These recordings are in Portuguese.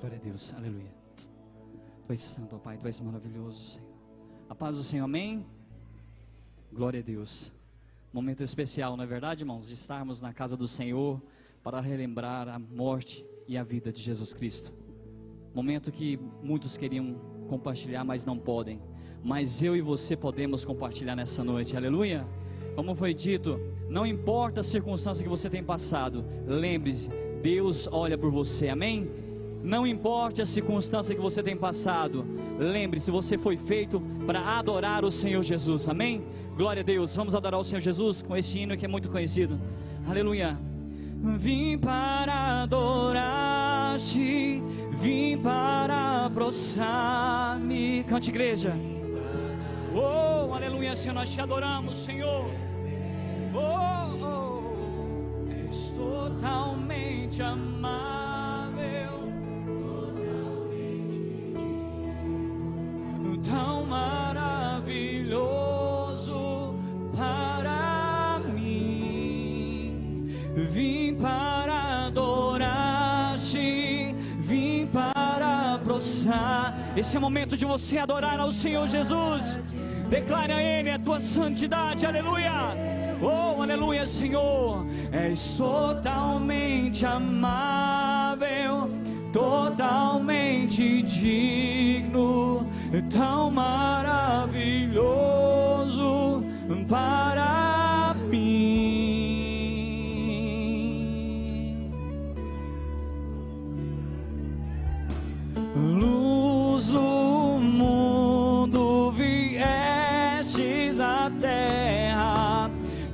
Glória a Deus, aleluia. Tu és santo, ó Pai, Tu és maravilhoso, Senhor. A paz do Senhor, amém? Glória a Deus. Momento especial, não é verdade, irmãos? De estarmos na casa do Senhor para relembrar a morte e a vida de Jesus Cristo. Momento que muitos queriam compartilhar, mas não podem. Mas eu e você podemos compartilhar nessa noite, aleluia. Como foi dito, não importa a circunstância que você tem passado, lembre-se, Deus olha por você, amém? Não importa a circunstância que você tem passado, lembre-se, você foi feito para adorar o Senhor Jesus, amém? Glória a Deus, vamos adorar o Senhor Jesus com este hino que é muito conhecido, aleluia. Vim para adorar-te, vim para prostrar-me. Cante, igreja. Oh, aleluia, Senhor, nós te adoramos, Senhor. Oh, és totalmente amável, tão maravilhoso para mim. Vim para adorar-te, vim para prostrar. Esse é o momento de você adorar ao Senhor Jesus. Declare a Ele a tua santidade, aleluia. Oh, aleluia, Senhor. És totalmente amável, totalmente digno, tão maravilhoso para mim. Luz do mundo viestes à terra,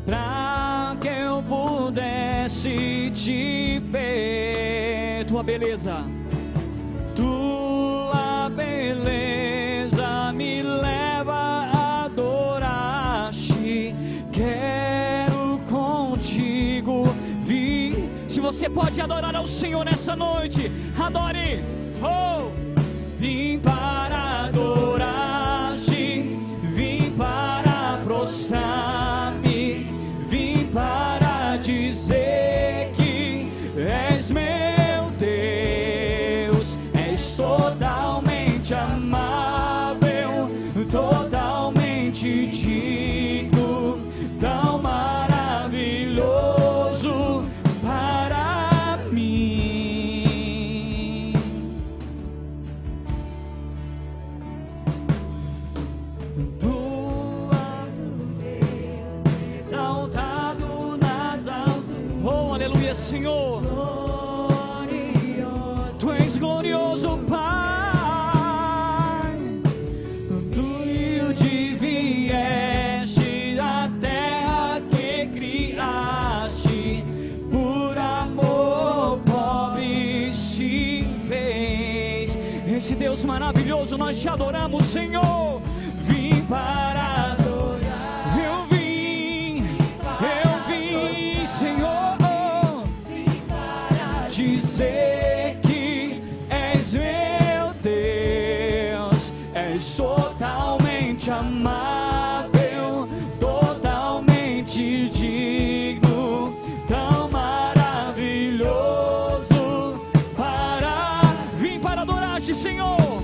para que eu pudesse te ver. Tua beleza, tua beleza me leva a adorar-te. Quero contigo vir. Se você pode adorar ao Senhor nessa noite, adore. Oh, vim para adorar-te, vim para prostrar-me, vim para dizer que és meu Deus, és totalmente amável, totalmente digno, tão maravilhoso para mim. Exaltado nas alturas, oh, aleluia, Senhor. Tu és glorioso, Pai. Tu vieste da terra que criaste, por amor pobre te fez. Esse Deus maravilhoso, nós te adoramos, Senhor. Vim para adorar. Eu vim, Senhor, dizer que és meu Deus, és totalmente amável, totalmente digno, tão maravilhoso para... Vim para adorar-te, Senhor.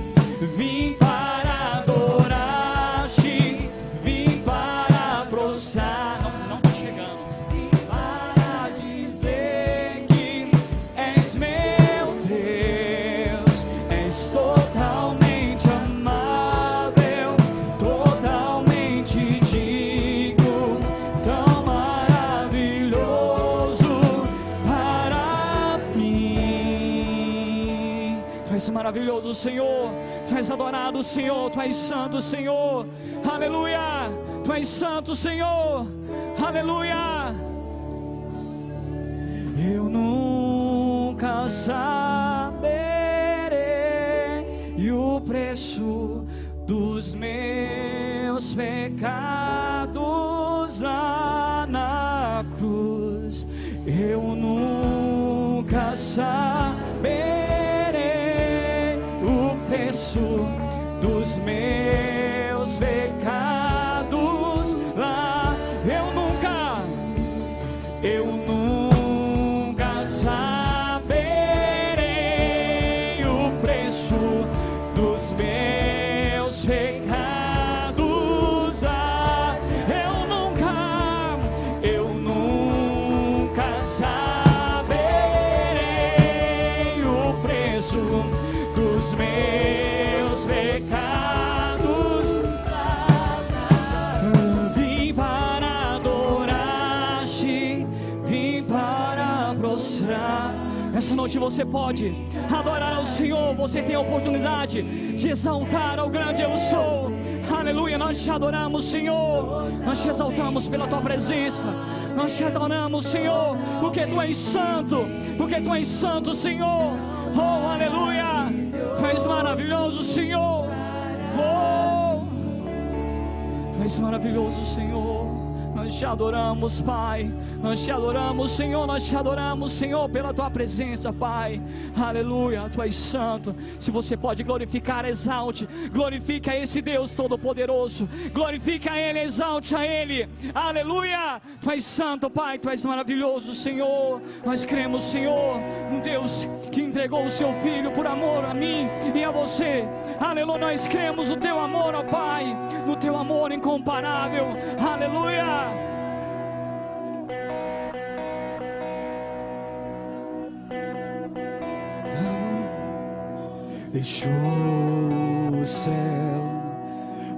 Vim para adorar-te, vim para prostrar. Não tá chegando. Vim para dizer que és meu Deus, és totalmente amável, totalmente digno, tão maravilhoso para mim. Tu és maravilhoso, Senhor. Tu és adorado, Senhor. Tu és santo, Senhor. Aleluia. Tu és santo, Senhor. Aleluia. Eu nunca saberei o preço dos meus pecados lá na cruz. Eu nunca saberei o preço dos meus pecados lá. Eu nunca saberei o Essa noite você pode adorar ao Senhor. Você tem a oportunidade de exaltar ao grande eu sou. Aleluia, nós te adoramos, Senhor. Nós te exaltamos pela tua presença. Nós te adoramos, Senhor, porque tu és santo. Porque tu és santo, Senhor. Oh, aleluia. Tu és maravilhoso, Senhor. Oh, tu és maravilhoso, Senhor. Nós te adoramos, Pai. Nós te adoramos, Senhor. Nós te adoramos, Senhor, pela tua presença, Pai. Aleluia, tu és santo. Se você pode glorificar, exalte. Glorifica a esse Deus Todo-Poderoso. Glorifica a Ele, exalte a Ele. Aleluia, tu és santo, Pai. Tu és maravilhoso, Senhor. Nós cremos, Senhor, um Deus que entregou o seu Filho por amor a mim e a você. Aleluia, nós cremos no teu amor, ó Pai. No teu amor incomparável. Aleluia. Deixou o céu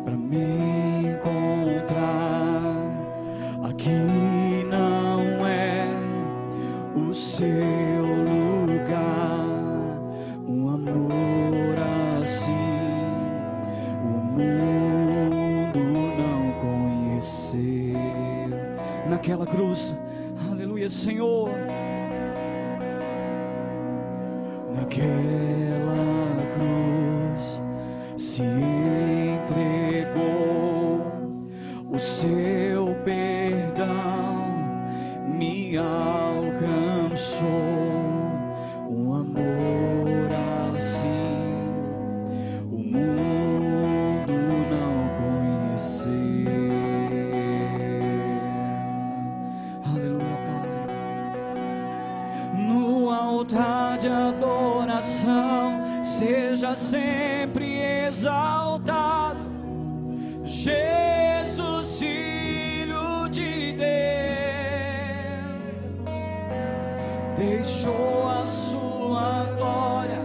pra me encontrar. Aqui não é o seu lugar. Um amor assim o mundo não conheceu. Naquela cruz, aleluia, Senhor. Naquela cruz se entregou, o seu perdão me alcançou. Um amor assim o mundo não conheceu. Aleluia, Pai. No altar de adoração seja sempre exaltado, Jesus, Filho de Deus. Deixou a sua glória,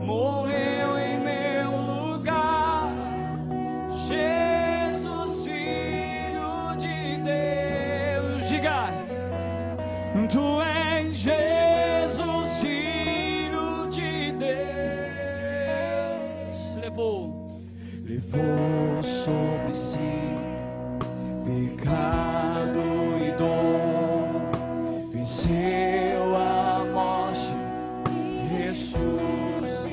morreu em meu lugar. Jesus, Filho de Deus. Diga, tu és Jesus, Filho de Deus. Levou sobre si pecado e dor, venceu a morte, ressuscitou.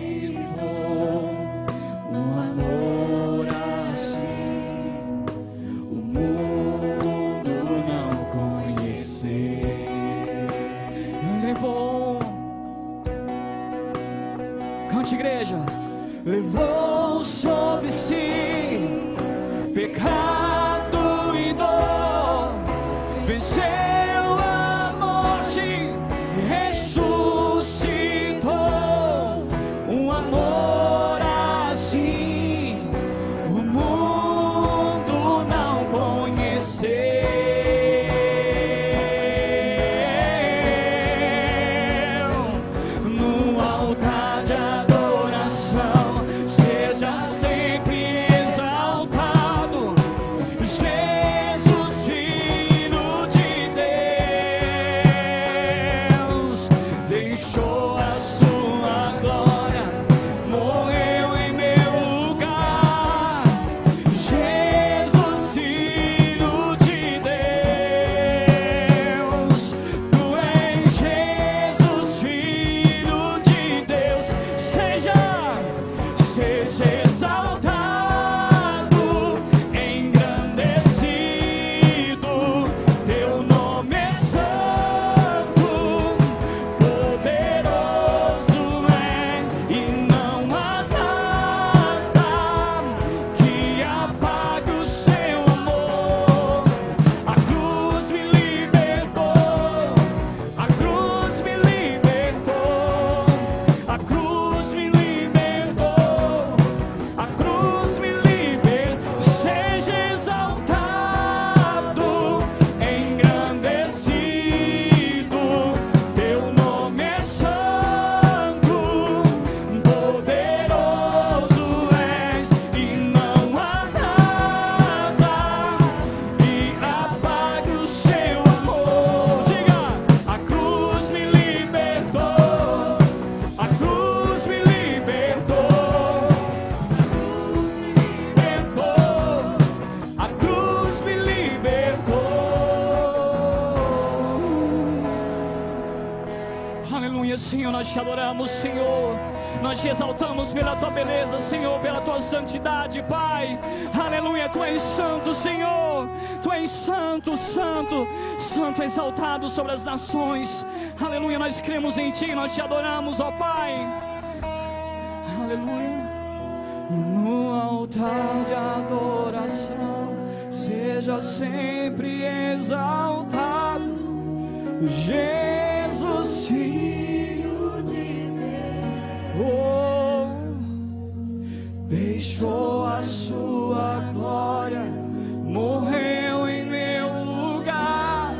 Um amor assim o mundo não conheceu. Levou, cante, igreja. Levou sobre si pecado e dor, venceu a morte, ressuscitou. Um amor assim o mundo não conheceu. No altar de adoração seja sempre exaltado, Jesus, Filho de Deus. Deixou a sua glória, morreu em meu lugar. Jesus, Filho de Senhor, nós te adoramos, Senhor. Nós te exaltamos pela tua beleza, Senhor, pela tua santidade, Pai. Aleluia, tu és santo, Senhor. Tu és santo, santo, santo, exaltado sobre as nações. Aleluia, nós cremos em ti, nós te adoramos, ó Pai. Aleluia. No altar de adoração, seja sempre exaltado Jesus, Filho de Deus. Oh, deixou a sua glória, morreu em meu lugar.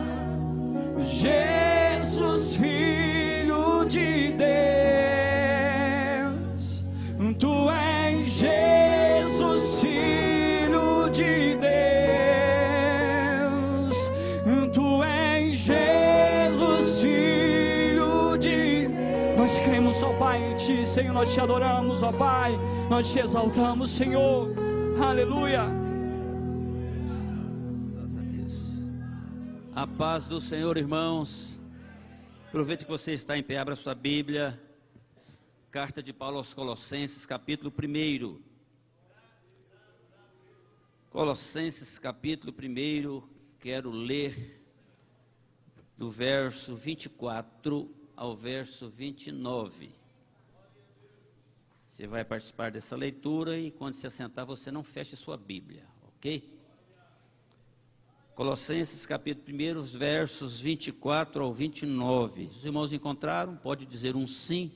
Jesus, Filho de Deus, tu és Jesus, Filho de Deus, tu és Jesus, Filho de Deus. Nós cremos, ó Pai, em ti, Senhor, nós te adoramos, ó Pai, nós te exaltamos, Senhor. Aleluia. Graças a Deus. A paz do Senhor, irmãos. Aproveite que você está em pé, abra sua Bíblia. Carta de Paulo aos Colossenses, capítulo 1. Colossenses, capítulo 1, quero ler do verso 24 ao verso 29. Você vai participar dessa leitura e quando se assentar você não feche sua Bíblia, ok? Colossenses, capítulo 1, os versos 24 ao 29. Os irmãos encontraram? Pode dizer um sim.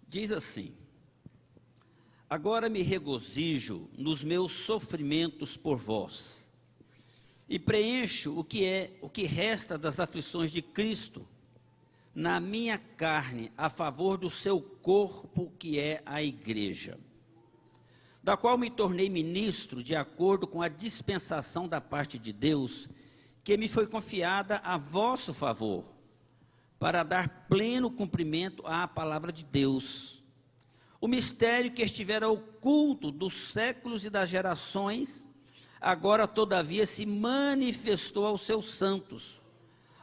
Diz assim: agora me regozijo nos meus sofrimentos por vós, e preencho o que resta das aflições de Cristo na minha carne, a favor do seu corpo, que é a igreja, da qual me tornei ministro de acordo com a dispensação da parte de Deus, que me foi confiada a vosso favor, para dar pleno cumprimento à palavra de Deus, o mistério que estivera oculto dos séculos e das gerações, agora todavia se manifestou aos seus santos,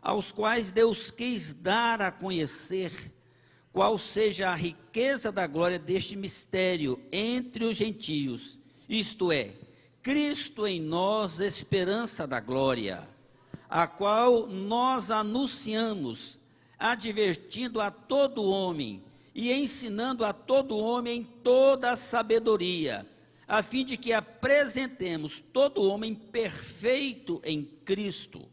aos quais Deus quis dar a conhecer qual seja a riqueza da glória deste mistério entre os gentios, isto é, Cristo em nós, esperança da glória, a qual nós anunciamos, advertindo a todo homem e ensinando a todo homem em toda a sabedoria, a fim de que apresentemos todo homem perfeito em Cristo.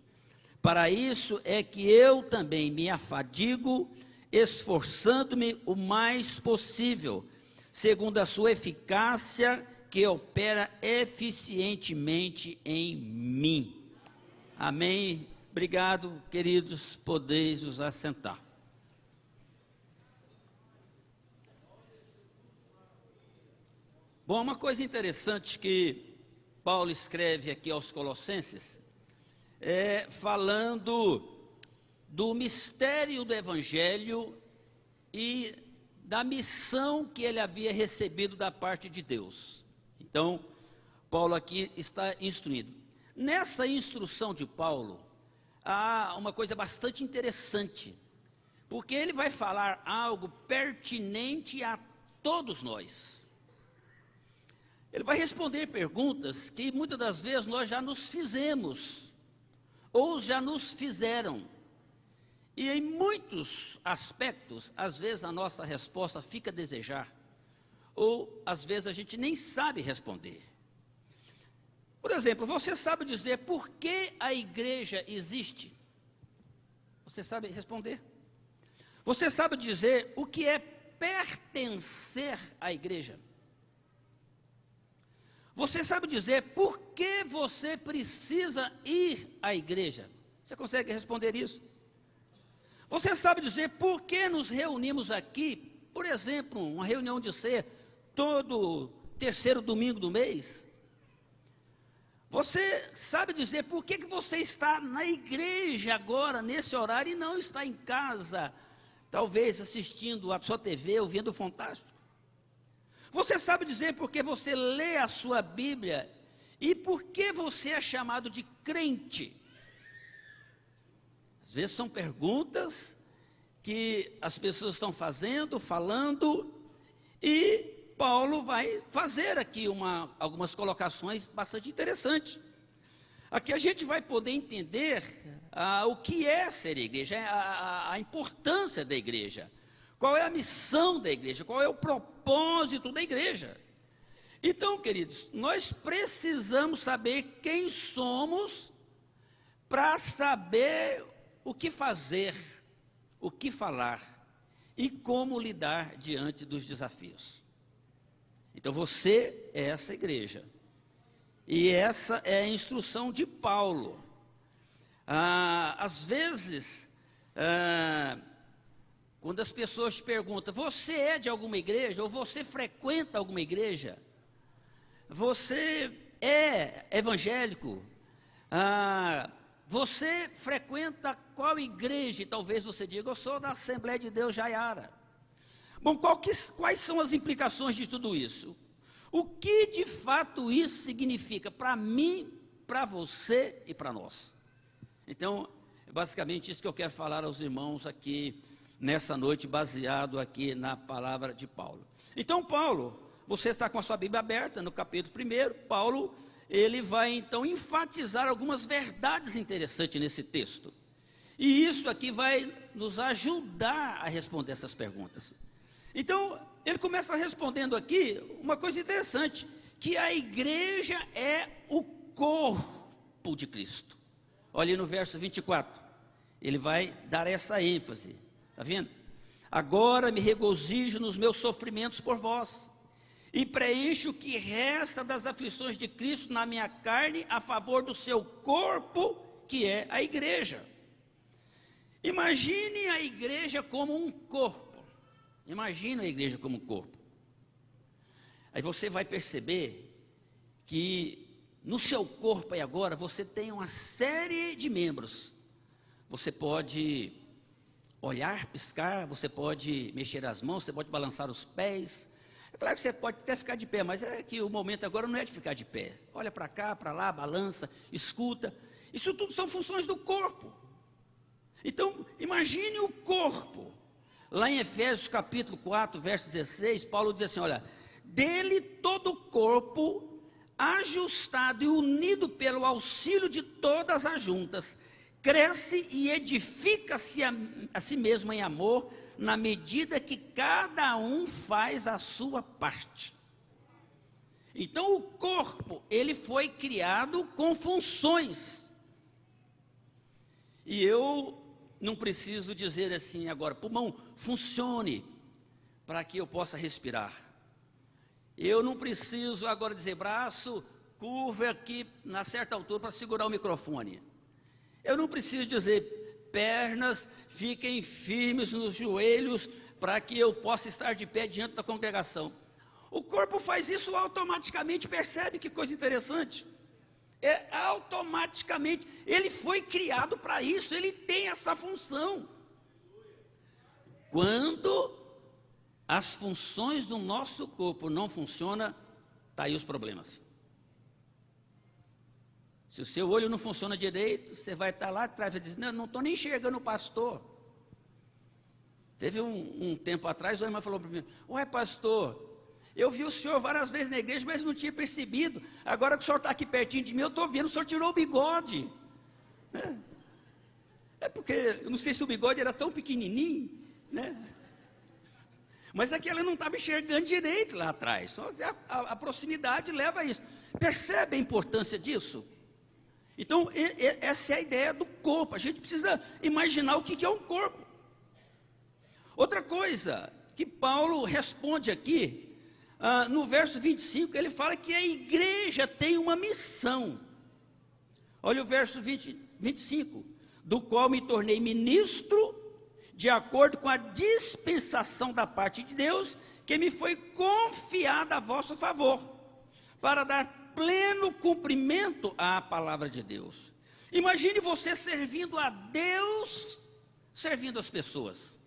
Para isso é que eu também me afadigo, esforçando-me o mais possível, segundo a sua eficácia que opera eficientemente em mim. Amém. Obrigado, queridos, podeis os assentar. Bom, uma coisa interessante que Paulo escreve aqui aos Colossenses, falando do mistério do Evangelho e da missão que ele havia recebido da parte de Deus. Então, Paulo aqui está instruindo. Nessa instrução de Paulo, há uma coisa bastante interessante, porque ele vai falar algo pertinente a todos nós. Ele vai responder perguntas que muitas das vezes nós já nos fizemos, ou já nos fizeram. E em muitos aspectos, às vezes a nossa resposta fica a desejar, ou às vezes a gente nem sabe responder. Por exemplo, você sabe dizer por que a igreja existe? Você sabe responder? Você sabe dizer o que é pertencer à igreja? Você sabe dizer por que você precisa ir à igreja? Você consegue responder isso? Você sabe dizer por que nos reunimos aqui, por exemplo, uma reunião de ceia, todo terceiro domingo do mês? Você sabe dizer por que você está na igreja agora, nesse horário, e não está em casa, talvez assistindo a sua TV, ouvindo o Fantástico? Você sabe dizer por que você lê a sua Bíblia E por que você é chamado de crente? Às vezes são perguntas que as pessoas estão falando, e Paulo vai fazer aqui algumas colocações bastante interessantes. Aqui a gente vai poder entender o que é ser igreja, a importância da igreja, qual é a missão da igreja, qual é o propósito da igreja. Então, queridos, nós precisamos saber quem somos para saber o que fazer, o que falar e como lidar diante dos desafios. Então, você é essa igreja. E essa é a instrução de Paulo. Às vezes, quando as pessoas te perguntam, você é de alguma igreja? Ou você frequenta alguma igreja? Você é evangélico? Você frequenta qual igreja? E talvez você diga, eu sou da Assembleia de Deus Jaiara. Bom, quais são as implicações de tudo isso? O que de fato isso significa para mim, para você e para nós? Então, é basicamente isso que eu quero falar aos irmãos aqui nessa noite, baseado aqui na palavra de Paulo. Então, Paulo, você está com a sua Bíblia aberta no capítulo 1, Paulo, ele vai então enfatizar algumas verdades interessantes nesse texto. E isso aqui vai nos ajudar a responder essas perguntas. Então, ele começa respondendo aqui uma coisa interessante, que a igreja é o corpo de Cristo. Olha no verso 24, ele vai dar essa ênfase, está vendo? Agora me regozijo nos meus sofrimentos por vós, e preencho o que resta das aflições de Cristo na minha carne, a favor do seu corpo, que é a igreja. Imagine a igreja como um corpo. Imagina a igreja como um corpo. Aí você vai perceber que no seu corpo aí agora você tem uma série de membros. Você pode olhar, piscar, você pode mexer as mãos, você pode balançar os pés. É claro que você pode até ficar de pé, mas é que o momento agora não é de ficar de pé. Olha para cá, para lá, balança, escuta. Isso tudo são funções do corpo. Então, imagine o corpo. Lá em Efésios capítulo 4, verso 16, Paulo diz assim, olha, dele todo o corpo, ajustado e unido pelo auxílio de todas as juntas, cresce e edifica-se a si mesmo em amor, na medida que cada um faz a sua parte. Então o corpo, ele foi criado com funções. E eu não preciso dizer assim agora, pulmão, funcione para que eu possa respirar. Eu não preciso agora dizer, braço, curva aqui na certa altura para segurar o microfone. Eu não preciso dizer, pernas, fiquem firmes nos joelhos para que eu possa estar de pé diante da congregação. O corpo faz isso automaticamente, percebe que coisa interessante? Automaticamente, ele foi criado para isso, ele tem essa função. Quando as funções do nosso corpo não funcionam, está aí os problemas. Se o seu olho não funciona direito, você vai estar lá atrás e dizer, não estou nem enxergando o pastor. Teve um tempo atrás, uma irmã falou para mim, ué pastor, eu vi o senhor várias vezes na igreja, mas não tinha percebido. Agora que o senhor está aqui pertinho de mim, eu estou vendo, o senhor tirou o bigode. É porque, eu não sei se o bigode era tão pequenininho, né? Mas é que ela não estava enxergando direito lá atrás. Só a proximidade leva a isso. Percebe a importância disso? Então, essa é a ideia do corpo. A gente precisa imaginar o que é um corpo. Outra coisa que Paulo responde aqui, no verso 25, ele fala que a igreja tem uma missão. Olha o verso 25. Do qual me tornei ministro, de acordo com a dispensação da parte de Deus, que me foi confiada a vosso favor, para dar pleno cumprimento à palavra de Deus. Imagine você servindo a Deus, servindo as pessoas.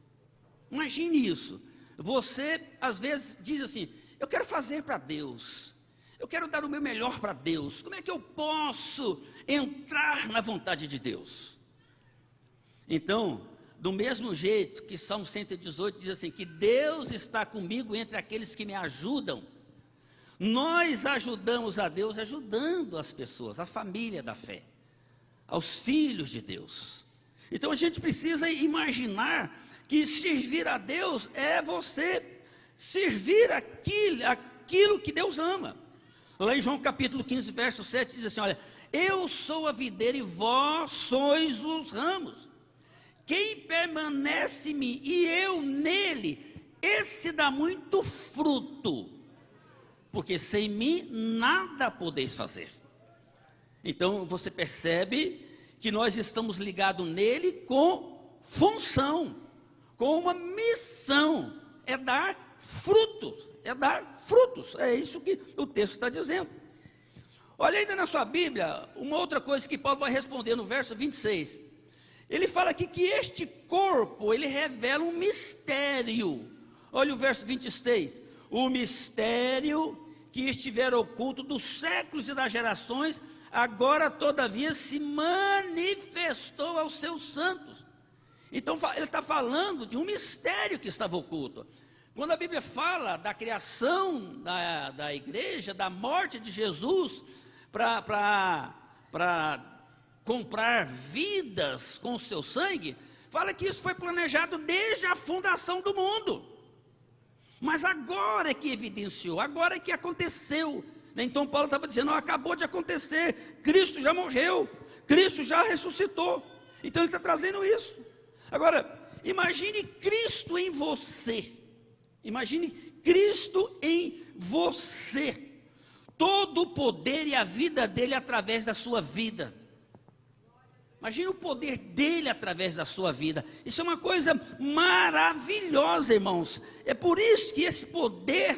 Imagine isso. Você, às vezes, diz assim, eu quero fazer para Deus. Eu quero dar o meu melhor para Deus. Como é que eu posso entrar na vontade de Deus? Então, do mesmo jeito que Salmo 118 diz assim, que Deus está comigo entre aqueles que me ajudam, nós ajudamos a Deus ajudando as pessoas, a família da fé, aos filhos de Deus. Então a gente precisa imaginar que servir a Deus é você servir aquilo que Deus ama. Lá em João capítulo 15, verso 7, diz assim, olha, eu sou a videira e vós sois os ramos. Quem permanece em mim e eu nele, esse dá muito fruto, porque sem mim nada podeis fazer. Então você percebe que nós estamos ligados nele com função, com uma missão, é dar frutos, é isso que o texto está dizendo. Olha ainda na sua Bíblia, uma outra coisa que Paulo vai responder no verso 26, ele fala aqui que este corpo, ele revela um mistério. Olha o verso 26, o mistério que estiver oculto dos séculos e das gerações, agora todavia se manifestou aos seus santos. Então ele está falando de um mistério que estava oculto. Quando a Bíblia fala da criação da igreja, da morte de Jesus, para comprar vidas com o seu sangue, fala que isso foi planejado desde a fundação do mundo. Mas agora é que evidenciou, agora é que aconteceu. Então Paulo estava dizendo, acabou de acontecer, Cristo já morreu, Cristo já ressuscitou. Então ele está trazendo isso. Agora, imagine Cristo em você. Imagine Cristo em você. Todo o poder e a vida dele através da sua vida. Imagine o poder dele através da sua vida. Isso é uma coisa maravilhosa, irmãos. É por isso que esse poder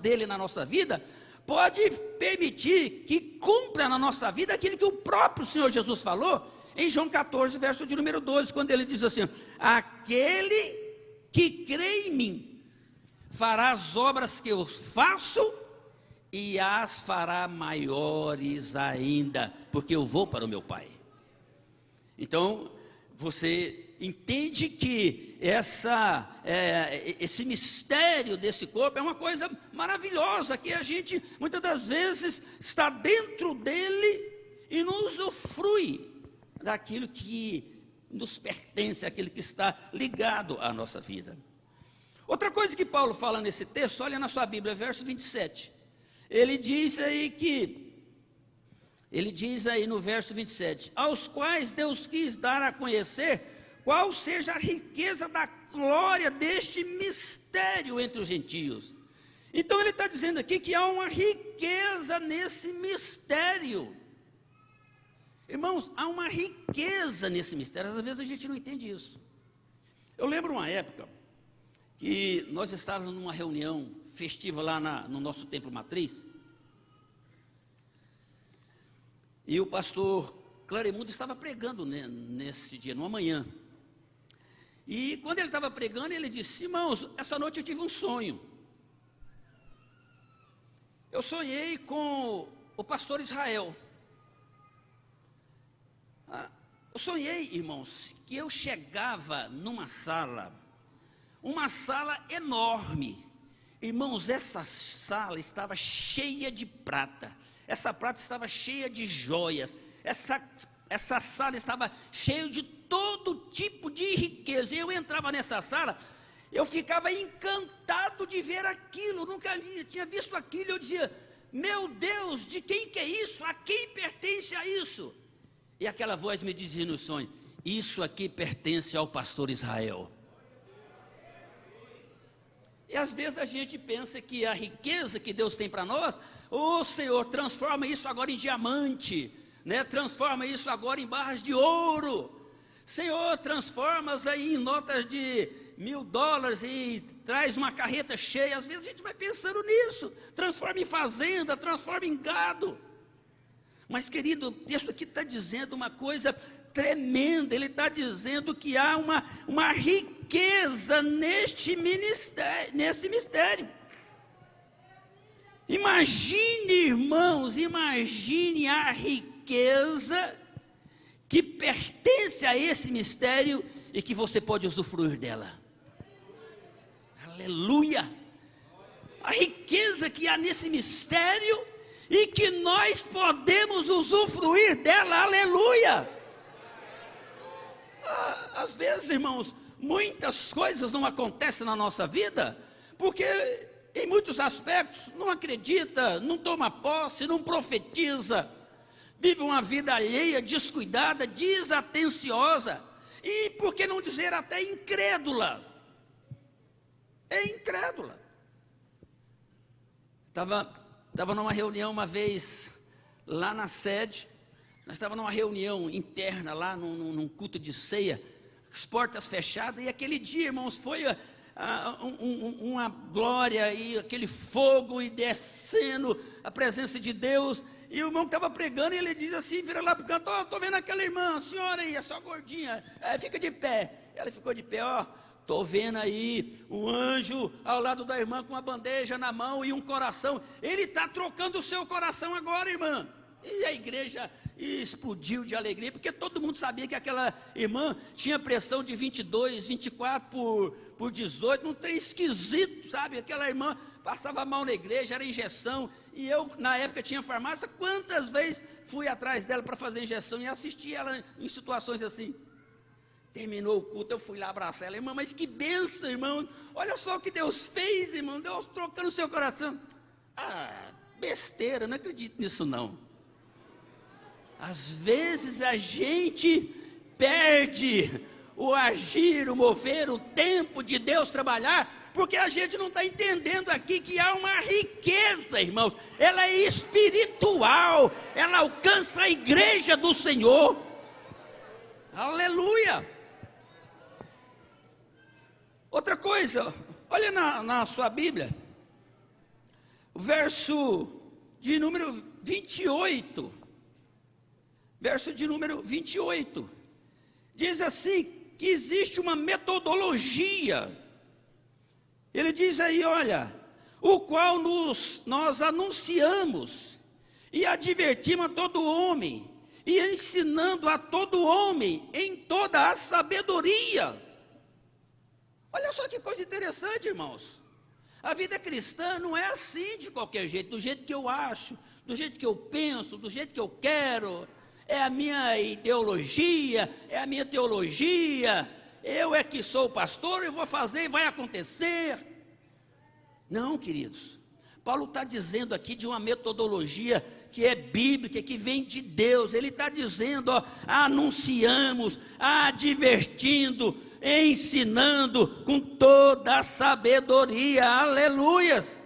dele na nossa vida pode permitir que cumpra na nossa vida aquilo que o próprio Senhor Jesus falou em João 14, verso de número 12, quando ele diz assim, aquele que crê em mim fará as obras que eu faço e as fará maiores ainda, porque eu vou para o meu Pai. Então, você entende que esse mistério desse corpo é uma coisa maravilhosa, que a gente, muitas das vezes, está dentro dele e não usufrui daquilo que nos pertence, aquilo que está ligado à nossa vida. Outra coisa que Paulo fala nesse texto, olha na sua Bíblia, verso 27, ele diz aí no verso 27, aos quais Deus quis dar a conhecer qual seja a riqueza da glória deste mistério entre os gentios. Então ele está dizendo aqui que há uma riqueza nesse mistério. Irmãos, há uma riqueza nesse mistério, às vezes a gente não entende isso. Eu lembro uma época que nós estávamos numa reunião festiva lá no nosso templo matriz, e o pastor Claremundo estava pregando nesse dia, numa manhã. E quando ele estava pregando, ele disse, irmãos, essa noite eu tive um sonho. Eu sonhei com o pastor Israel. Eu sonhei, irmãos, que eu chegava numa sala, uma sala enorme. Irmãos, essa sala estava cheia de prata. Essa prata estava cheia de joias. Essa sala estava cheia de todo tipo de riqueza. E eu entrava nessa sala, eu ficava encantado de ver aquilo. Nunca tinha visto aquilo. Eu dizia, meu Deus, de quem que é isso? A quem pertence a isso? E aquela voz me dizia no sonho, isso aqui pertence ao pastor Israel. E às vezes a gente pensa que a riqueza que Deus tem para nós, Senhor, transforma isso agora em diamante, né? Transforma isso agora em barras de ouro. Senhor, transforma aí em notas de $1.000 e traz uma carreta cheia. Às vezes a gente vai pensando nisso, transforma em fazenda, transforma em gado. Mas querido, o texto aqui está dizendo uma coisa tremenda, ele está dizendo que há uma riqueza nesse mistério. Imagine, irmãos, imagine a riqueza que pertence a esse mistério e que você pode usufruir dela. Aleluia! A riqueza que há nesse mistério e que nós podemos usufruir dela. Aleluia! Às vezes, irmãos, muitas coisas não acontecem na nossa vida porque em muitos aspectos não acredita, não toma posse, não profetiza, vive uma vida alheia, descuidada, desatenciosa e, por que não dizer, até incrédula. É incrédula. Estava numa reunião uma vez lá na sede, nós estávamos numa reunião interna lá, num culto de ceia, as portas fechadas, e aquele dia, irmãos, foi uma glória, e aquele fogo, e descendo a presença de Deus, e o irmão que estava pregando, ele diz assim, vira lá para o canto, estou vendo aquela irmã, a senhora aí, a sua gordinha, fica de pé. Ela ficou de pé, estou vendo aí um anjo ao lado da irmã com uma bandeja na mão e um coração, ele está trocando o seu coração agora, irmã. E a igreja explodiu de alegria, porque todo mundo sabia que aquela irmã tinha pressão de 22, 24 por 18, não tem esquisito, sabe? Aquela irmã passava mal na igreja, era injeção, e eu na época tinha farmácia, quantas vezes fui atrás dela para fazer injeção e assisti ela em situações assim. Terminou o culto, eu fui lá abraçar ela, irmã, mas que bênção, irmão, olha só o que Deus fez, irmão, Deus trocando o seu coração. Besteira, não acredito nisso não. Às vezes a gente perde o agir, o mover, o tempo de Deus trabalhar, porque a gente não está entendendo aqui que há uma riqueza, irmãos, ela é espiritual, ela alcança a igreja do Senhor. Aleluia! Outra coisa, olha na sua Bíblia, o verso de número 28, verso de número 28, diz assim, que existe uma metodologia, ele diz aí, olha, o qual nós anunciamos e advertimos a todo homem, e ensinando a todo homem em toda a sabedoria. Olha só que coisa interessante, irmãos. A vida cristã não é assim de qualquer jeito, do jeito que eu acho, do jeito que eu penso, do jeito que eu quero. É a minha ideologia, é a minha teologia. Eu é que sou o pastor, eu vou fazer e vai acontecer. Não, queridos. Paulo está dizendo aqui de uma metodologia que é bíblica, que vem de Deus. Ele está dizendo, anunciamos, advertindo, ensinando com toda a sabedoria. Aleluias!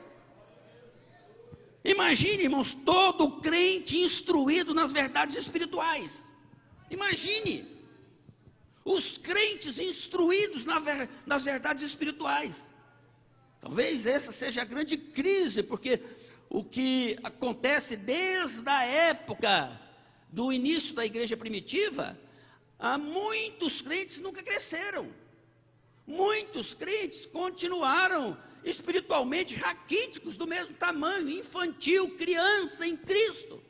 Imagine, irmãos, todo crente instruído nas verdades espirituais. Imagine os crentes instruídos nas verdades espirituais. Talvez essa seja a grande crise, porque o que acontece desde a época do início da igreja primitiva, muitos crentes nunca cresceram. Muitos crentes continuaram espiritualmente raquíticos, do mesmo tamanho, infantil, criança em Cristo,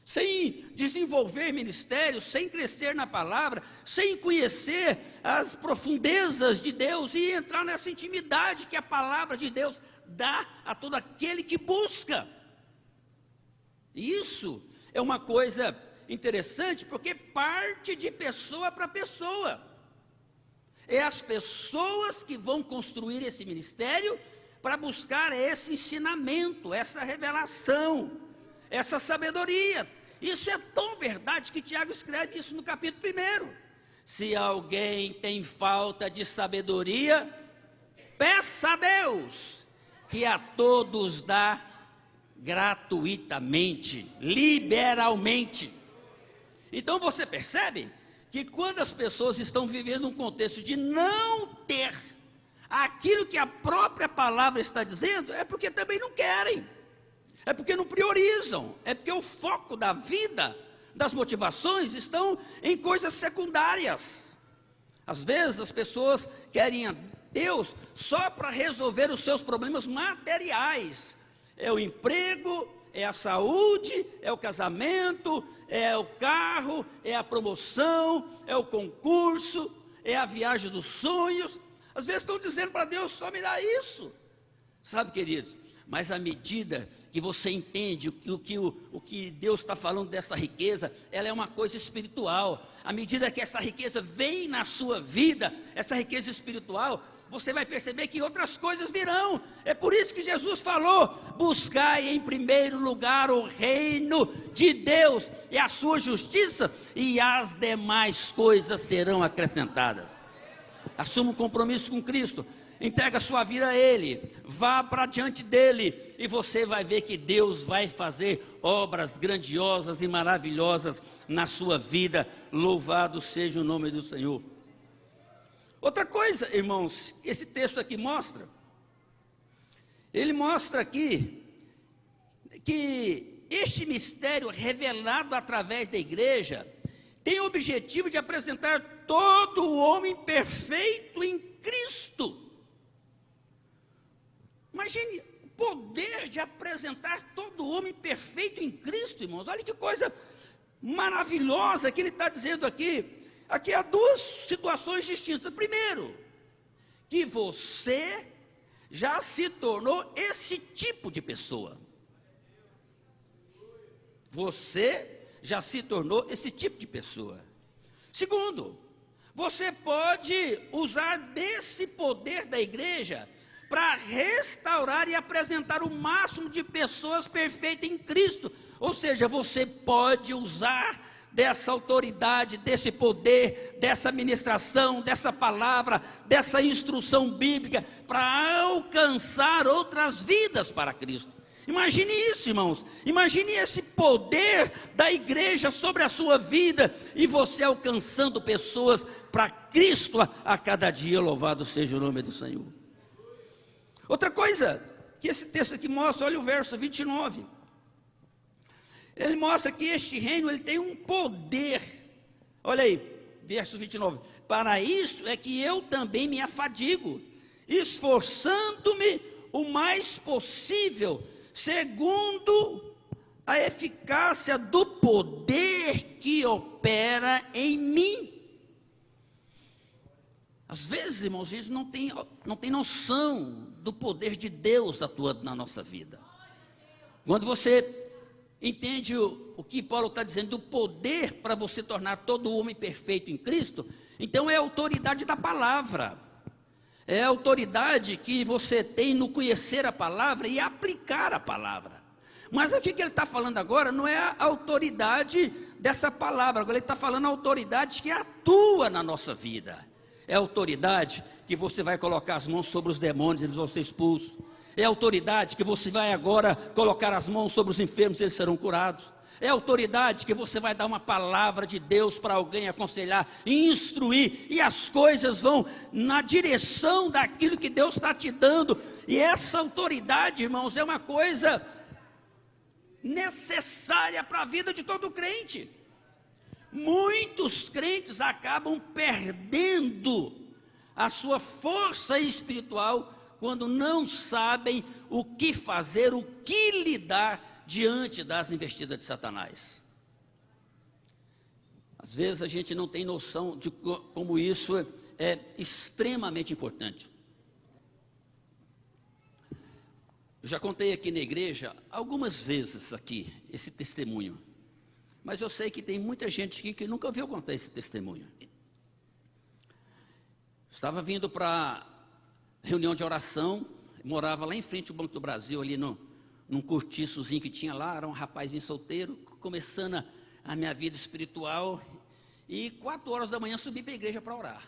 sem desenvolver ministérios, sem crescer na palavra, sem conhecer as profundezas de Deus e entrar nessa intimidade que a palavra de Deus dá a todo aquele que busca. Isso é uma coisa interessante, porque parte de pessoa para pessoa. É as pessoas que vão construir esse ministério para buscar esse ensinamento, essa revelação, essa sabedoria. Isso é tão verdade que Tiago escreve isso no capítulo 1. Se alguém tem falta de sabedoria, peça a Deus, que a todos dá gratuitamente, liberalmente. Então você percebe que quando as pessoas estão vivendo um contexto de não ter aquilo que a própria palavra está dizendo, é porque também não querem, é porque não priorizam, é porque o foco da vida, das motivações, estão em coisas secundárias. Às vezes as pessoas querem a Deus só para resolver os seus problemas materiais. é o emprego, é a saúde, é o casamento, é o carro, é a promoção, é o concurso, é a viagem dos sonhos. Às vezes estão dizendo para Deus, só me dá isso. Sabe, queridos, mas à medida que você entende o que Deus está falando dessa riqueza, ela é uma coisa espiritual. À medida que essa riqueza vem na sua vida, essa riqueza espiritual, você vai perceber que outras coisas virão. É por isso que Jesus falou: buscai em primeiro lugar o reino de Deus e a sua justiça, e as demais coisas serão acrescentadas. Assuma um compromisso com Cristo, entrega a sua vida a Ele, vá para diante dEle, e você vai ver que Deus vai fazer obras grandiosas e maravilhosas na sua vida. Louvado seja o nome do Senhor. Outra coisa, irmãos, esse texto aqui mostra, ele mostra aqui, que este mistério revelado através da igreja, tem o objetivo de apresentar todo o homem perfeito em Cristo. Imagine o poder de apresentar todo o homem perfeito em Cristo, irmãos. Olha que coisa maravilhosa que ele está dizendo aqui. Aqui há duas situações distintas. Primeiro, que você já se tornou esse tipo de pessoa. Você já se tornou esse tipo de pessoa. Segundo, você pode usar desse poder da igreja para restaurar e apresentar o máximo de pessoas perfeitas em Cristo. Ou seja, você pode usar dessa autoridade, desse poder, dessa ministração, dessa palavra, dessa instrução bíblica, para alcançar outras vidas para Cristo. Imagine isso, irmãos. Imagine esse poder da igreja sobre a sua vida, e você alcançando pessoas para Cristo a cada dia. Louvado seja o nome do Senhor. Outra coisa que esse texto aqui mostra, olha o verso 29. Ele mostra que este reino, ele tem um poder. Olha aí, verso 29. Para isso é que eu também me afadigo, esforçando-me o mais possível, segundo a eficácia do poder que opera em mim. Às vezes, irmãos, a gente não tem noção do poder de Deus atuando na nossa vida. Quando você entende o que Paulo está dizendo, do poder para você tornar todo o homem perfeito em Cristo, então é a autoridade da palavra, é a autoridade que você tem no conhecer a palavra e aplicar a palavra. Mas o que ele está falando agora não é a autoridade dessa palavra, agora ele está falando a autoridade que atua na nossa vida. É a autoridade que você vai colocar as mãos sobre os demônios, eles vão ser expulsos. É a autoridade que você vai agora colocar as mãos sobre os enfermos, eles serão curados. É a autoridade que você vai dar uma palavra de Deus para alguém, aconselhar e instruir, e as coisas vão na direção daquilo que Deus está te dando. E essa autoridade, irmãos, é uma coisa necessária para a vida de todo crente. Muitos crentes acabam perdendo a sua força espiritual quando não sabem o que fazer, o que lidar diante das investidas de Satanás. Às vezes a gente não tem noção de como isso é extremamente importante. Eu já contei aqui na igreja algumas vezes aqui esse testemunho, mas eu sei que tem muita gente aqui que nunca ouviu contar esse testemunho. Estava vindo para reunião de oração, morava lá em frente ao Banco do Brasil, ali num cortiçozinho que tinha lá, era um rapazinho solteiro, começando a minha vida espiritual, e 4 horas da manhã subi para a igreja para orar.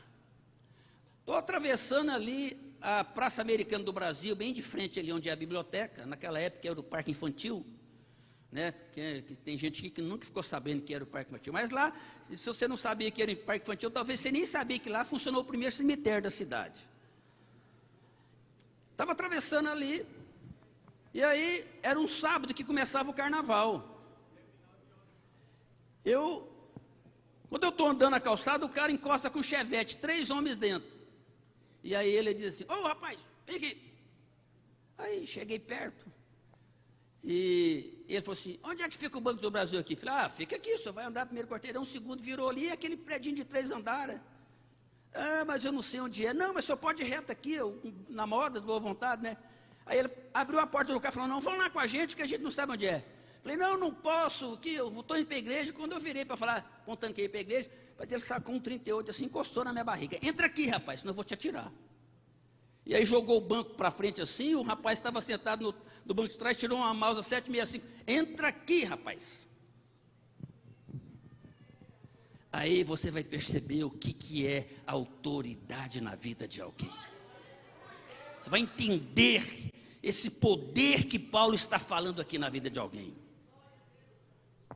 Estou atravessando ali a Praça Americana do Brasil, bem de frente ali onde é a biblioteca, naquela época era o parque infantil, né? Que tem gente aqui que nunca ficou sabendo que era o parque infantil, mas lá, se você não sabia que era o parque infantil, talvez você nem sabia que lá funcionou o primeiro cemitério da cidade. Estava atravessando ali, e aí era um sábado que começava o carnaval. Quando eu estou andando na calçada, o cara encosta com um chevette, 3 homens dentro. E aí ele diz assim: ô rapaz, vem aqui. Aí cheguei perto. E ele falou assim, onde é que fica o Banco do Brasil aqui? Eu falei, fica aqui, o senhor vai andar primeiro quarteirão, segundo virou ali, aquele predinho de 3 andares. Mas eu não sei onde é. Não, mas o senhor pode ir reto aqui, na moda, boa vontade, né? Aí ele abriu a porta do carro e falou, não, vão lá com a gente, que a gente não sabe onde é. Falei, não posso, que eu estou indo para a igreja. Quando eu virei para falar, apontando que ia para a igreja, mas ele sacou um 38 assim, encostou na minha barriga. Entra aqui, rapaz, senão eu vou te atirar. E aí jogou o banco para frente assim, o rapaz estava sentado no banco de trás, tirou uma Mauser 765. Entra aqui, rapaz. Aí você vai perceber o que é autoridade na vida de alguém. Você vai entender esse poder que Paulo está falando aqui na vida de alguém.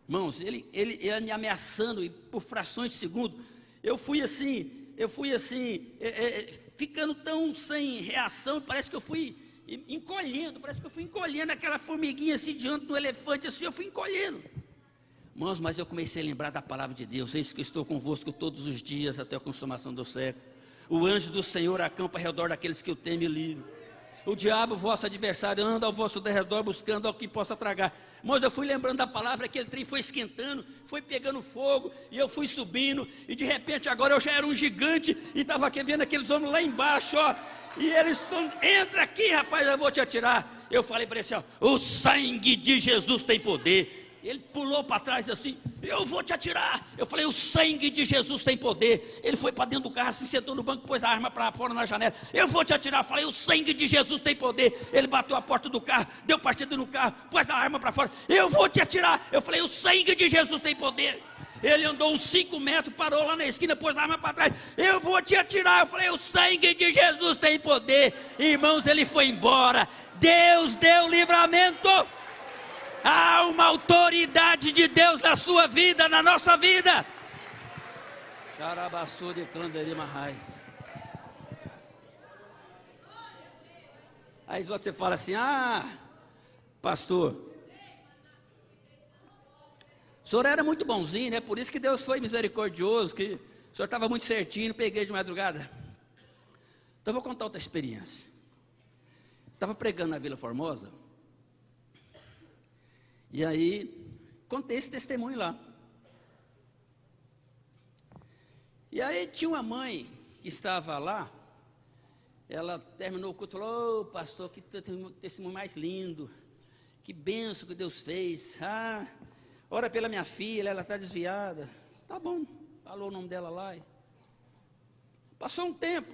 Irmãos, ele me ameaçando, e por frações de segundo, eu fui assim, ficando tão sem reação, parece que eu fui encolhendo, aquela formiguinha assim diante do elefante, assim, eu fui encolhendo. Irmãos, mas eu comecei a lembrar da palavra de Deus, eis que eu estou convosco todos os dias até a consumação do século. O anjo do Senhor acampa ao redor daqueles que o temem e livre. O diabo, vosso adversário, anda ao vosso derredor buscando ao que possa tragar. Irmãos, eu fui lembrando da palavra, aquele trem foi esquentando, foi pegando fogo, e eu fui subindo, e de repente agora eu já era um gigante, e estava aqui vendo aqueles homens lá embaixo, ó, e eles falam, entra aqui, rapaz, eu vou te atirar. Eu falei para ele assim, ó, o sangue de Jesus tem poder. Ele pulou para trás assim, eu vou te atirar. Eu falei, o sangue de Jesus tem poder. Ele foi para dentro do carro, se sentou no banco, pôs a arma para fora na janela. Eu vou te atirar. Eu falei, o sangue de Jesus tem poder. Ele bateu a porta do carro, deu partida no carro, pôs a arma para fora. Eu vou te atirar. Eu falei, o sangue de Jesus tem poder. Ele andou uns 5 metros, parou lá na esquina, pôs a arma para trás. Eu vou te atirar. Eu falei, o sangue de Jesus tem poder. Irmãos, ele foi embora. Deus deu livramento. Há uma autoridade de Deus na sua vida, na nossa vida. Aí você fala assim, pastor, o senhor era muito bonzinho, né? Por isso que Deus foi misericordioso, que o senhor estava muito certinho, peguei de madrugada. Então eu vou contar outra experiência. Estava pregando na Vila Formosa, e aí contei esse testemunho lá. E aí tinha uma mãe que estava lá, ela terminou o culto e falou, pastor, que testemunho mais lindo, que bênção que Deus fez, ora pela minha filha, ela está desviada. Tá bom, falou o nome dela lá. Passou um tempo,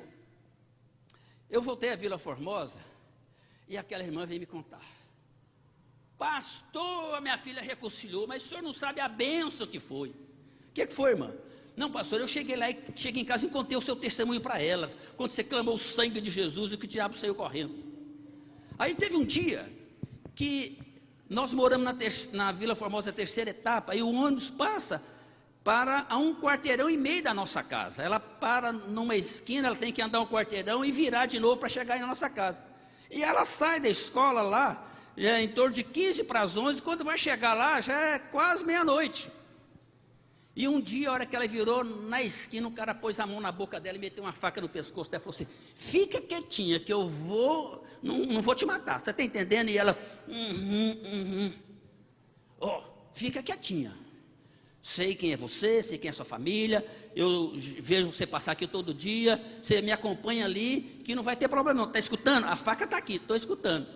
eu voltei à Vila Formosa, e aquela irmã veio me contar, pastor, a minha filha reconciliou, mas o senhor não sabe a bênção que foi. O que foi, irmã? Não, pastor, eu cheguei lá e cheguei em casa e contei o seu testemunho para ela, quando você clamou o sangue de Jesus e que o diabo saiu correndo. Aí teve um dia que nós moramos na Vila Formosa, a terceira etapa, e o ônibus passa para a 1,5 quarteirão da nossa casa. Ela para numa esquina, ela tem que andar 1 quarteirão e virar de novo para chegar aí na nossa casa. E ela sai da escola lá, já é em torno de 15 para as 11, quando vai chegar lá, já é quase meia-noite. E um dia, a hora que ela virou na esquina, o cara pôs a mão na boca dela e meteu uma faca no pescoço dela e falou assim, fica quietinha que eu vou, não vou te matar, você está entendendo? E ela, fica quietinha, sei quem é você, sei quem é sua família, eu vejo você passar aqui todo dia, você me acompanha ali, que não vai ter problema não, está escutando? A faca está aqui, estou escutando.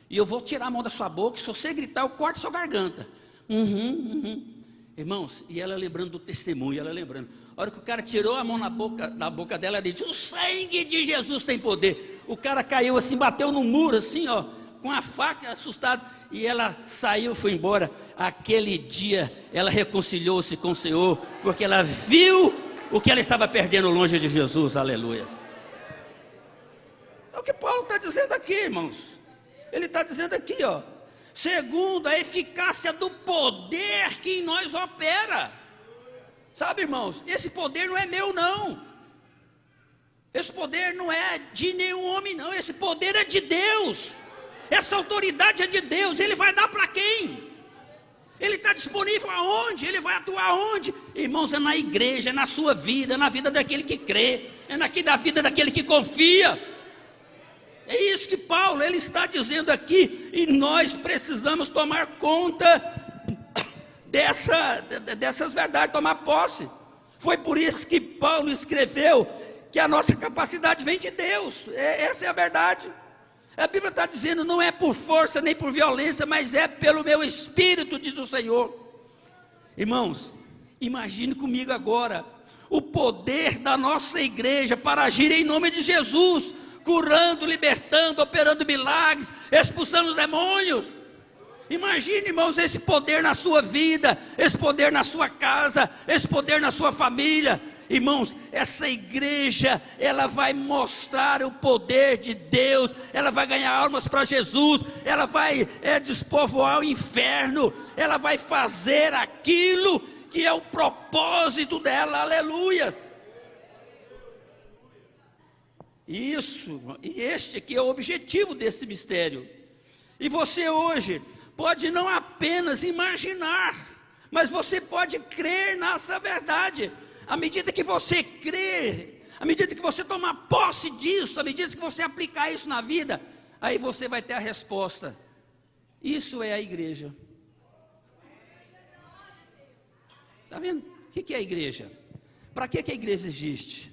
E eu vou tirar a mão da sua boca, se você gritar, eu corto a sua garganta. Irmãos, e ela lembrando do testemunho, ela lembrando. A hora que o cara tirou a mão na boca dela, ela disse, o sangue de Jesus tem poder. O cara caiu assim, bateu no muro assim, ó, com a faca, assustado. E ela saiu, foi embora. Aquele dia, ela reconciliou-se com o Senhor, porque ela viu o que ela estava perdendo longe de Jesus, aleluia. É o que Paulo está dizendo aqui, irmãos. Ele está dizendo aqui, ó, segundo a eficácia do poder que em nós opera. Sabe, irmãos, esse poder não é meu, não. Esse poder não é de nenhum homem, não. Esse poder é de Deus. Essa autoridade é de Deus. Ele vai dar para quem? Ele está disponível aonde? Ele vai atuar aonde? Irmãos, é na igreja, é na sua vida, é na vida daquele que crê, é na vida daquele que confia. É isso que Paulo ele está dizendo aqui, e nós precisamos tomar conta dessas verdades, tomar posse. Foi por isso que Paulo escreveu que a nossa capacidade vem de Deus. Essa é a verdade. A Bíblia está dizendo, não é por força nem por violência, mas é pelo meu Espírito, diz o Senhor. Irmãos, imagine comigo agora o poder da nossa igreja para agir em nome de Jesus, curando, libertando, operando milagres, expulsando os demônios. Imagine, irmãos, esse poder na sua vida, esse poder na sua casa, esse poder na sua família. Irmãos, essa igreja, ela vai mostrar o poder de Deus, ela vai ganhar almas para Jesus, ela vai despovoar o inferno, ela vai fazer aquilo que é o propósito dela, aleluias. Isso, e este aqui é o objetivo desse mistério. E você hoje pode não apenas imaginar, mas você pode crer nessa verdade. À medida que você crer, à medida que você tomar posse disso, à medida que você aplicar isso na vida, aí você vai ter a resposta. Isso é a igreja. Está vendo? O que é a igreja? Para que a igreja existe?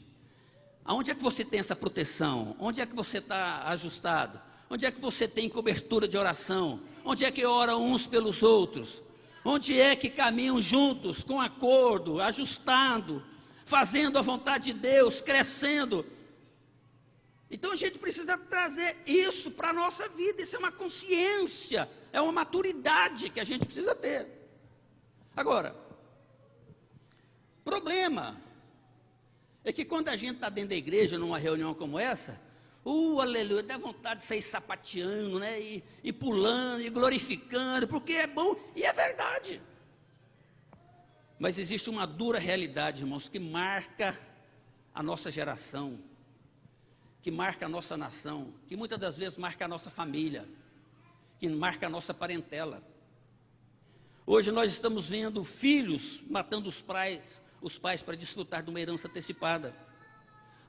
Aonde é que você tem essa proteção? Onde é que você está ajustado? Onde é que você tem cobertura de oração? Onde é que oram uns pelos outros? Onde é que caminham juntos, com acordo, ajustando, fazendo a vontade de Deus, crescendo? Então a gente precisa trazer isso para a nossa vida. Isso é uma consciência, é uma maturidade que a gente precisa ter. Agora, problema é que quando a gente está dentro da igreja, numa reunião como essa, aleluia, dá vontade de sair sapateando, né? E pulando, e glorificando, porque é bom, e é verdade. Mas existe uma dura realidade, irmãos, que marca a nossa geração, que marca a nossa nação, que muitas das vezes marca a nossa família, que marca a nossa parentela. Hoje nós estamos vendo filhos matando os pais para desfrutar de uma herança antecipada.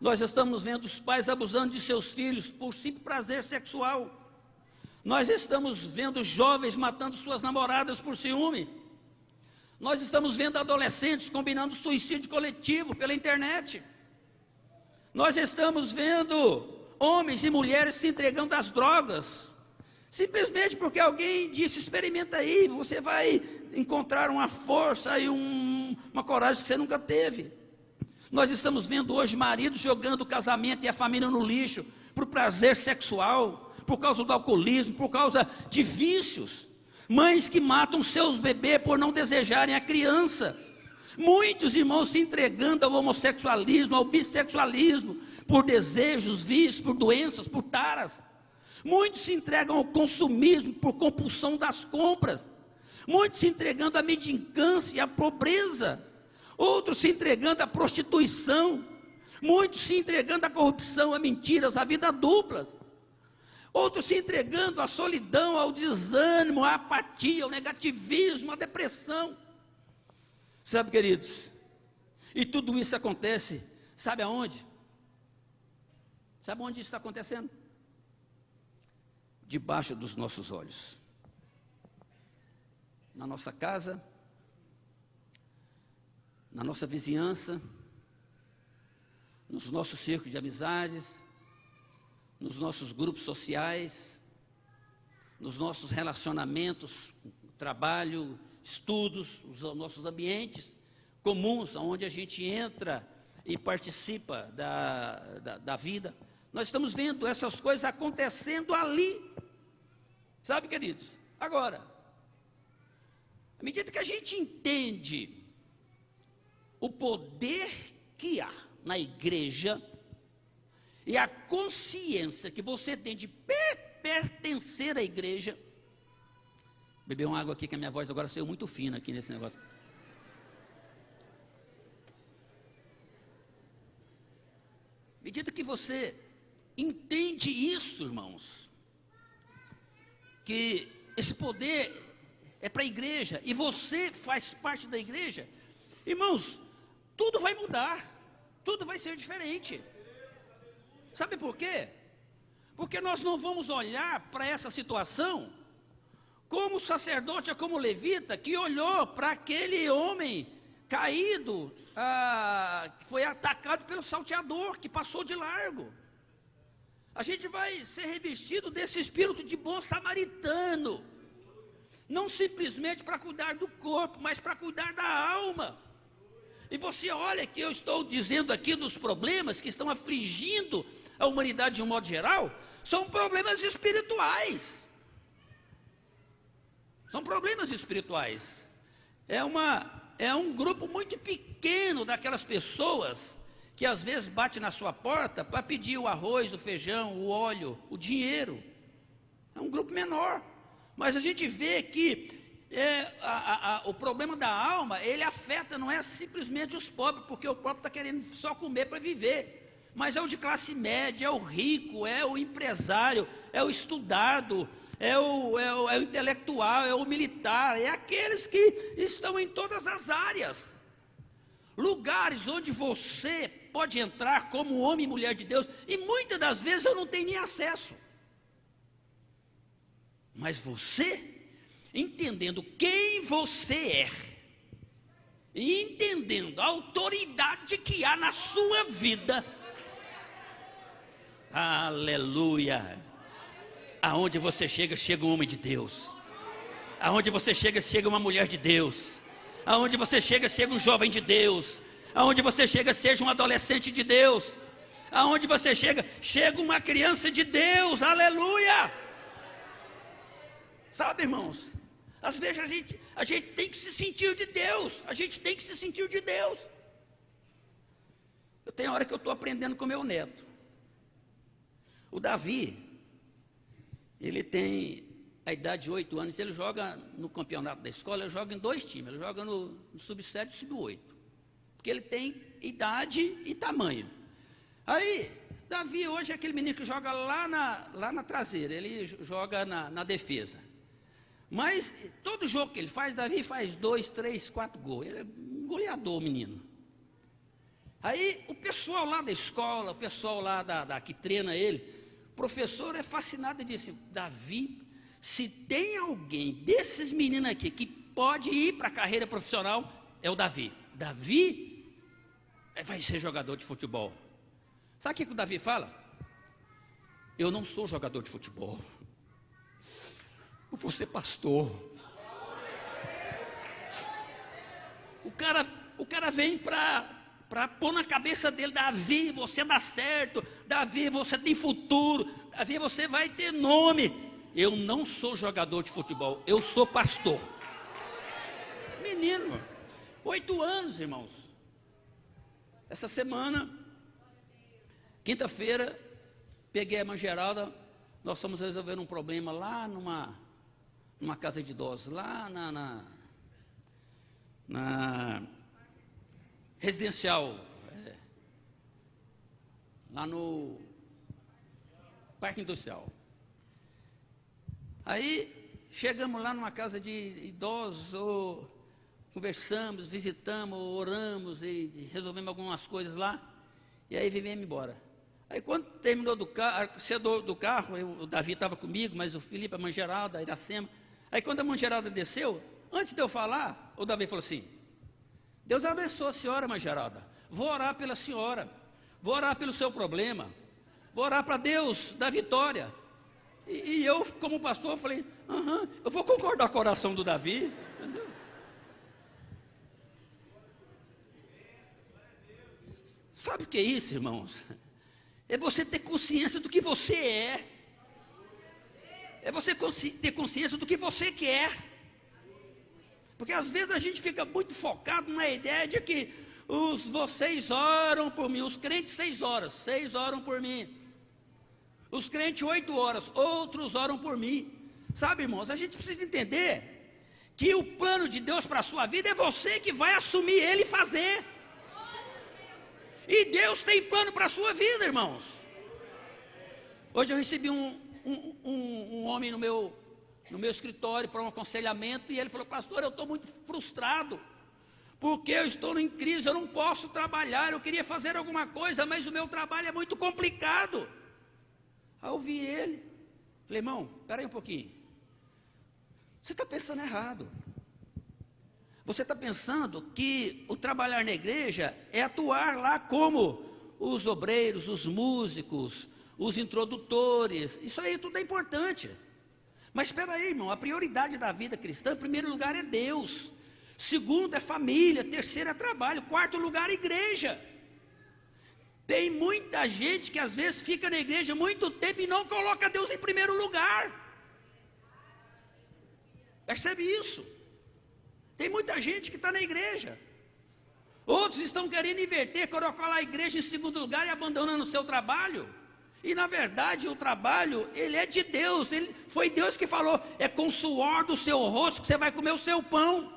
Nós estamos vendo os pais abusando de seus filhos por simples prazer sexual. Nós estamos vendo jovens matando suas namoradas por ciúmes. Nós estamos vendo adolescentes combinando suicídio coletivo pela internet. Nós estamos vendo homens e mulheres se entregando às drogas, simplesmente porque alguém disse, experimenta aí, você vai encontrar uma força e uma coragem que você nunca teve. Nós estamos vendo hoje maridos jogando o casamento e a família no lixo por prazer sexual, por causa do alcoolismo, por causa de vícios. Mães que matam seus bebês por não desejarem a criança. Muitos irmãos se entregando ao homossexualismo, ao bissexualismo, por desejos, vícios, por doenças, por taras. Muitos se entregam ao consumismo por compulsão das compras. Muitos se entregando à mendicância e à pobreza. Outros se entregando à prostituição, muitos se entregando à corrupção, a mentiras, à vida duplas. Outros se entregando à solidão, ao desânimo, à apatia, ao negativismo, à depressão. Sabe, queridos, e tudo isso acontece, sabe aonde? Sabe onde isso está acontecendo? Debaixo dos nossos olhos. Na nossa casa, na nossa vizinhança, nos nossos círculos de amizades, nos nossos grupos sociais, nos nossos relacionamentos, trabalho, estudos, os nossos ambientes comuns, onde a gente entra e participa da vida. Nós estamos vendo essas coisas acontecendo ali, sabe, queridos? Agora, à medida que a gente entende o poder que há na igreja e a consciência que você tem de pertencer à igreja. Beber uma água aqui, que a minha voz agora saiu muito fina aqui nesse negócio. À medida que você entende isso, irmãos, que esse poder é para a igreja e você faz parte da igreja, irmãos, tudo vai mudar, tudo vai ser diferente. Sabe por quê? Porque nós não vamos olhar para essa situação como o sacerdote ou como o levita, que olhou para aquele homem caído, que foi atacado pelo salteador, que passou de largo. A gente vai ser revestido desse espírito de bom samaritano, não simplesmente para cuidar do corpo, mas para cuidar da alma. E você olha que eu estou dizendo aqui dos problemas que estão afligindo a humanidade de um modo geral, são problemas espirituais. São problemas espirituais. É um grupo muito pequeno daquelas pessoas que às vezes bate na sua porta para pedir o arroz, o feijão, o óleo, o dinheiro. É um grupo menor. Mas a gente vê que o problema da alma, ele afeta, não é simplesmente os pobres, porque o pobre está querendo só comer para viver. Mas é o de classe média, é o rico, é o empresário, é o estudado, é o intelectual, é o militar, é aqueles que estão em todas as áreas. Lugares onde você pode entrar como homem e mulher de Deus, e muitas das vezes eu não tenho nem acesso. Mas você, entendendo quem você é, e entendendo a autoridade que há na sua vida, aleluia. Aonde você chega, chega um homem de Deus. Aonde você chega, chega uma mulher de Deus. Aonde você chega, chega um jovem de Deus. Aonde você chega, seja um adolescente de Deus. Aonde você chega, chega uma criança de Deus. Aleluia! Sabe, irmãos? Às vezes a gente tem que se sentir de Deus. A gente tem que se sentir de Deus. Eu tenho hora que eu estou aprendendo com meu neto. O Davi, ele tem a idade de 8 anos, ele joga no campeonato da escola, ele joga em 2 times, ele joga no sub-7 e sub-8, porque ele tem idade e tamanho. Aí, Davi hoje é aquele menino que joga lá na traseira, ele joga na defesa. Mas todo jogo que ele faz, Davi faz 2, 3, 4 gols, ele é um goleador, menino. Aí o pessoal lá da escola, o pessoal lá que treina ele, o professor é fascinado e disse: Davi, se tem alguém desses meninos aqui que pode ir para a carreira profissional, é o Davi. Davi vai ser jogador de futebol. Sabe o que o Davi fala? Eu não sou jogador de futebol, eu vou ser pastor. O cara vem para pôr na cabeça dele: Davi, você dá certo, Davi, você tem futuro, Davi, você vai ter nome. Eu não sou jogador de futebol, eu sou pastor. Menino, 8 anos, irmãos. Essa semana, quinta-feira, peguei a irmã Geralda, nós fomos resolver um problema lá numa casa de idosos, lá na residencial, lá no Parque Industrial. Aí chegamos lá numa casa de idosos, conversamos, visitamos, oramos e resolvemos algumas coisas lá. E aí viemos embora. Aí quando terminou do carro, o Davi estava comigo, mas o Felipe, a mãe Geralda, a Iracema. Aí quando a mãe Geralda desceu, antes de eu falar, o Davi falou assim: Deus abençoe a senhora, mãe Geralda. Vou orar pela senhora, vou orar pelo seu problema, vou orar para Deus da vitória. E eu, como pastor, falei: eu vou concordar com a oração do Davi. Entendeu? Sabe o que é isso, irmãos? É você ter consciência do que você é. É você ter consciência do que você quer. Porque às vezes a gente fica muito focado na ideia de que vocês oram por mim, os crentes 6 horas, 6 oram por mim. Os crentes 8 horas, outros oram por mim. Sabe, irmãos, a gente precisa entender que o plano de Deus para a sua vida é você que vai assumir ele e fazer. E Deus tem plano para a sua vida, irmãos. Hoje eu recebi um homem no meu escritório para um aconselhamento, e ele falou: pastor, eu estou muito frustrado, porque eu estou em crise, eu não posso trabalhar, eu queria fazer alguma coisa, mas o meu trabalho é muito complicado. Aí eu ouvi ele, falei, irmão, espera aí um pouquinho. Você está pensando errado. Você está pensando que o trabalhar na igreja é atuar lá como os obreiros, os músicos, os introdutores. Isso aí tudo é importante. Mas espera aí, irmão, a prioridade da vida cristã, em primeiro lugar é Deus. Segundo é família, terceiro é trabalho, quarto lugar é igreja. Tem muita gente que às vezes fica na igreja muito tempo e não coloca Deus em primeiro lugar. Percebe isso? Tem muita gente que está na igreja. Outros estão querendo inverter, colocar lá a igreja em segundo lugar e abandonando o seu trabalho. E na verdade o trabalho, ele é de Deus. Foi Deus que falou, é com o suor do seu rosto que você vai comer o seu pão.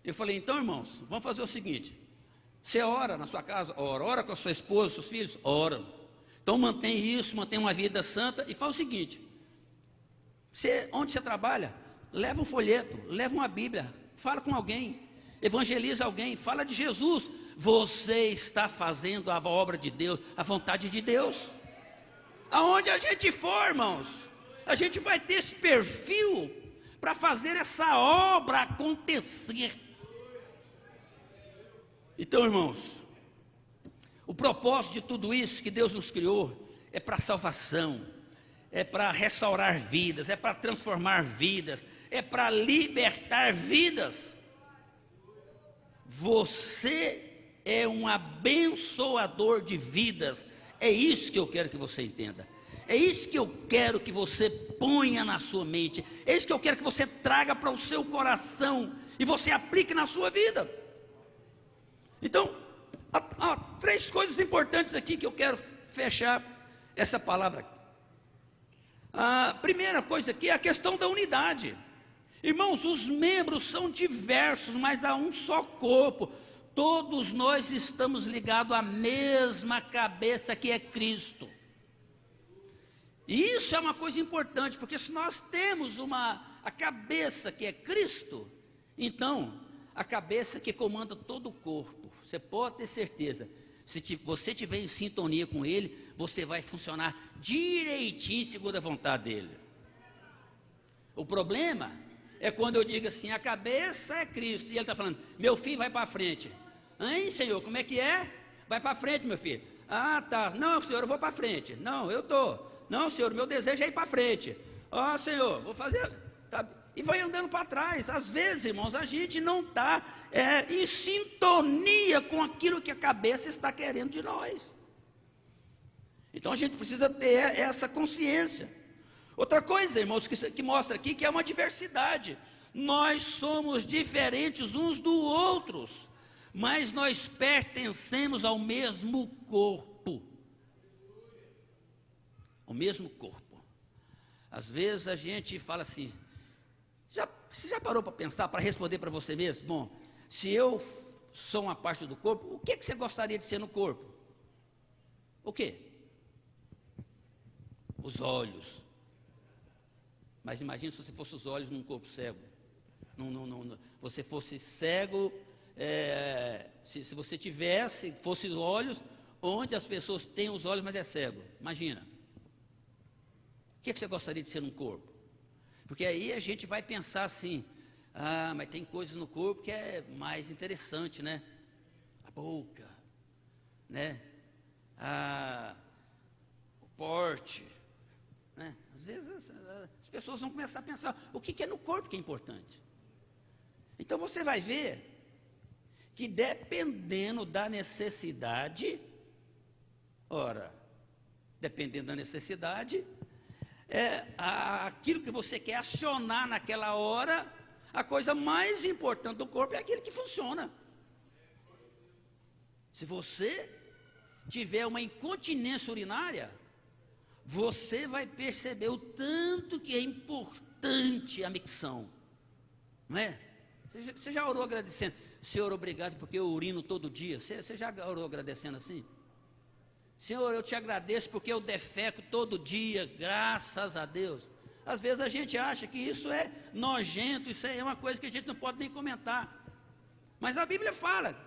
Eu falei, então irmãos, vamos fazer o seguinte. Você ora na sua casa, ora com a sua esposa, seus filhos, ora. Então mantém isso, mantém uma vida santa e faz o seguinte. Onde você trabalha, leva um folheto, leva uma Bíblia, fala com alguém, evangeliza alguém, fala de Jesus. Você está fazendo a obra de Deus, a vontade de Deus. Aonde a gente for, irmãos, a gente vai ter esse perfil para fazer essa obra acontecer. Então, irmãos, o propósito de tudo isso que Deus nos criou é para salvação, é para restaurar vidas, é para transformar vidas, é para libertar vidas. Você é um abençoador de vidas. É isso que eu quero que você entenda. É isso que eu quero que você ponha na sua mente. É isso que eu quero que você traga para o seu coração e você aplique na sua vida. Então, há três coisas importantes aqui que eu quero fechar essa palavra aqui. A primeira coisa aqui é a questão da unidade. Irmãos, os membros são diversos, mas há um só corpo. Todos nós estamos ligados à mesma cabeça que é Cristo. E isso é uma coisa importante, porque se nós temos a cabeça que é Cristo, então a cabeça que comanda todo o corpo. Você pode ter certeza, se você estiver em sintonia com Ele, você vai funcionar direitinho segundo a vontade dEle. O problema é quando eu digo assim, a cabeça é Cristo, e Ele está falando, meu filho vai para frente. Hein, Senhor, como é que é? Vai para frente, meu filho. Ah, tá, não, Senhor, eu vou para frente. Não, eu estou. Não, Senhor, meu desejo é ir para frente. Ó, Senhor, vou fazer, sabe? E vai andando para trás. Às vezes, irmãos, a gente não está em sintonia com aquilo que a cabeça está querendo de nós. Então a gente precisa ter essa consciência. Outra coisa, irmãos, que mostra aqui que é uma diversidade. Nós somos diferentes uns dos outros, mas nós pertencemos ao mesmo corpo. Ao mesmo corpo. Às vezes a gente fala assim, você já parou para pensar, para responder para você mesmo? Bom, se eu sou uma parte do corpo, o que você gostaria de ser no corpo? O quê? Os olhos. Mas imagine se você fosse os olhos num corpo cego. Você fosse cego, se você fosse os olhos, onde as pessoas têm os olhos, mas é cego. Imagina. O que você gostaria de ser num corpo? Porque aí a gente vai pensar assim, mas tem coisas no corpo que é mais interessante, né? A boca, né? O porte, né? Às vezes as pessoas vão começar a pensar, o que é no corpo que é importante? Então você vai ver que dependendo da necessidade, dependendo da necessidade, aquilo que você quer acionar naquela hora, a coisa mais importante do corpo é aquilo que funciona. Se você tiver uma incontinência urinária, você vai perceber o tanto que é importante a micção, não é? Você já orou agradecendo? Senhor, obrigado porque eu urino todo dia. Você já orou agradecendo assim? Senhor, eu te agradeço porque eu defeco todo dia, graças a Deus. Às vezes a gente acha que isso é nojento, isso é uma coisa que a gente não pode nem comentar. Mas a Bíblia fala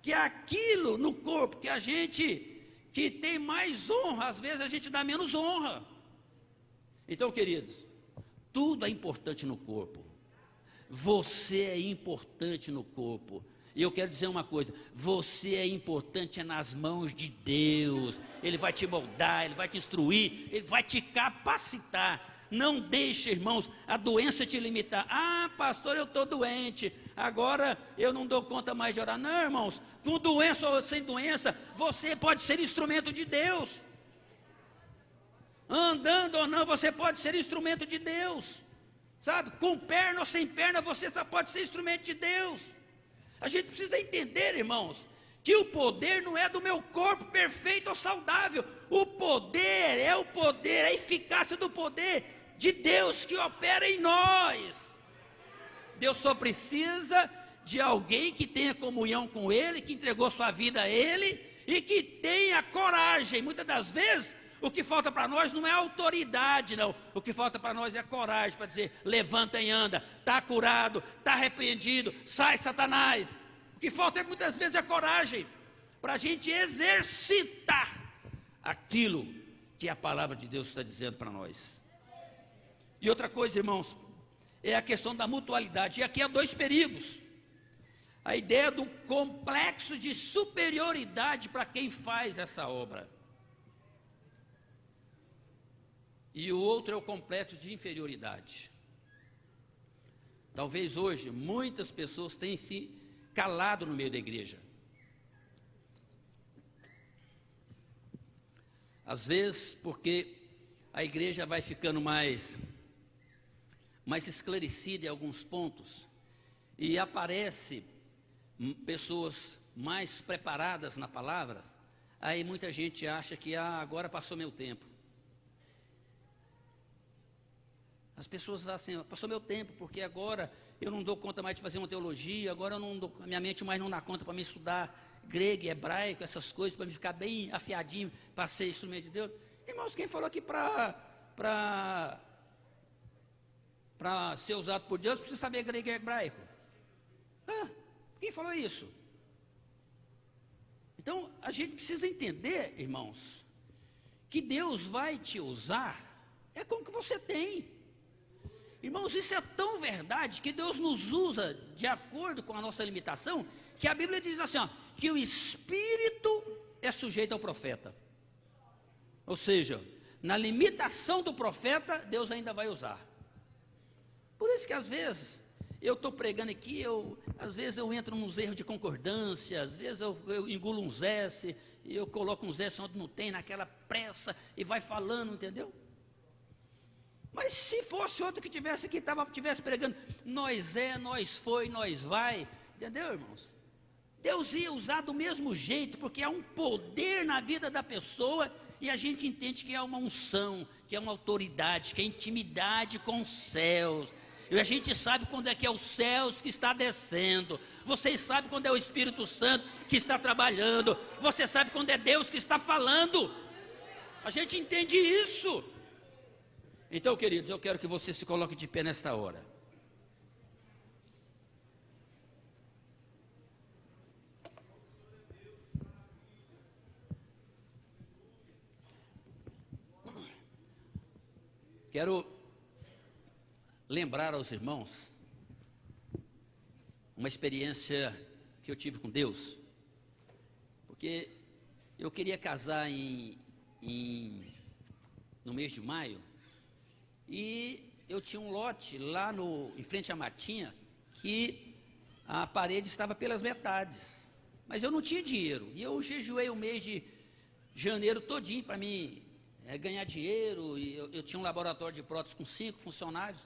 que aquilo no corpo que a gente que tem mais honra, às vezes a gente dá menos honra. Então, queridos, tudo é importante no corpo. Você é importante no corpo. E eu quero dizer uma coisa: você é importante nas mãos de Deus. Ele vai te moldar, Ele vai te instruir, Ele vai te capacitar. Não deixe, irmãos, a doença te limitar. Ah, pastor, eu estou doente, agora eu não dou conta mais de orar. Não, irmãos, com doença ou sem doença, você pode ser instrumento de Deus. Andando ou não, você pode ser instrumento de Deus. Sabe, com perna ou sem perna, você só pode ser instrumento de Deus. A gente precisa entender, irmãos, que o poder não é do meu corpo perfeito ou saudável. O poder, a eficácia do poder de Deus que opera em nós. Deus só precisa de alguém que tenha comunhão com Ele, que entregou sua vida a Ele e que tenha coragem. Muitas das vezes, o que falta para nós não é autoridade, não. O que falta para nós é coragem para dizer: levanta e anda, está curado, está arrependido, sai Satanás. O que falta muitas vezes é coragem para a gente exercitar aquilo que a palavra de Deus está dizendo para nós. E outra coisa, irmãos, é a questão da mutualidade. E aqui há dois perigos. A ideia do complexo de superioridade para quem faz essa obra. E o outro é o complexo de inferioridade. Talvez hoje muitas pessoas tenham se calado no meio da igreja. Às vezes porque a igreja vai ficando mais esclarecida em alguns pontos, e aparece pessoas mais preparadas na palavra, aí muita gente acha que agora passou meu tempo. As pessoas falam assim: passou meu tempo, porque agora eu não dou conta mais de fazer uma teologia, agora eu não dou, minha mente mais não dá conta para me estudar grego e hebraico, essas coisas, para me ficar bem afiadinho para ser instrumento de Deus. Irmãos, quem falou aqui para ser usado por Deus precisa saber grego e hebraico? Quem falou isso? Então a gente precisa entender, irmãos, que Deus vai te usar com o que você tem. Irmãos, isso é tão verdade que Deus nos usa de acordo com a nossa limitação, que a Bíblia diz assim, que o Espírito é sujeito ao profeta. Ou seja, na limitação do profeta, Deus ainda vai usar. Por isso que às vezes eu estou pregando aqui, às vezes eu entro nos erros de concordância, às vezes eu engulo uns S, e eu coloco uns S onde não tem, naquela pressa, e vai falando, entendeu? Mas se fosse outro que tivesse aqui, estivesse pregando, nós foi, nós vai, entendeu, irmãos? Deus ia usar do mesmo jeito, porque há um poder na vida da pessoa, e a gente entende que é uma unção, que é uma autoridade, que é intimidade com os céus. E a gente sabe quando é que é os céus que está descendo. Vocês sabem quando é o Espírito Santo que está trabalhando. Você sabe quando é Deus que está falando. A gente entende isso. Então, queridos, eu quero que você se coloque de pé nesta hora. Quero lembrar aos irmãos uma experiência que eu tive com Deus, porque eu queria casar no mês de maio, e eu tinha um lote lá em frente à matinha, que a parede estava pelas metades, mas eu não tinha dinheiro, e eu jejuei o mês de janeiro todinho para mim ganhar dinheiro, e eu tinha um laboratório de prótese com 5 funcionários.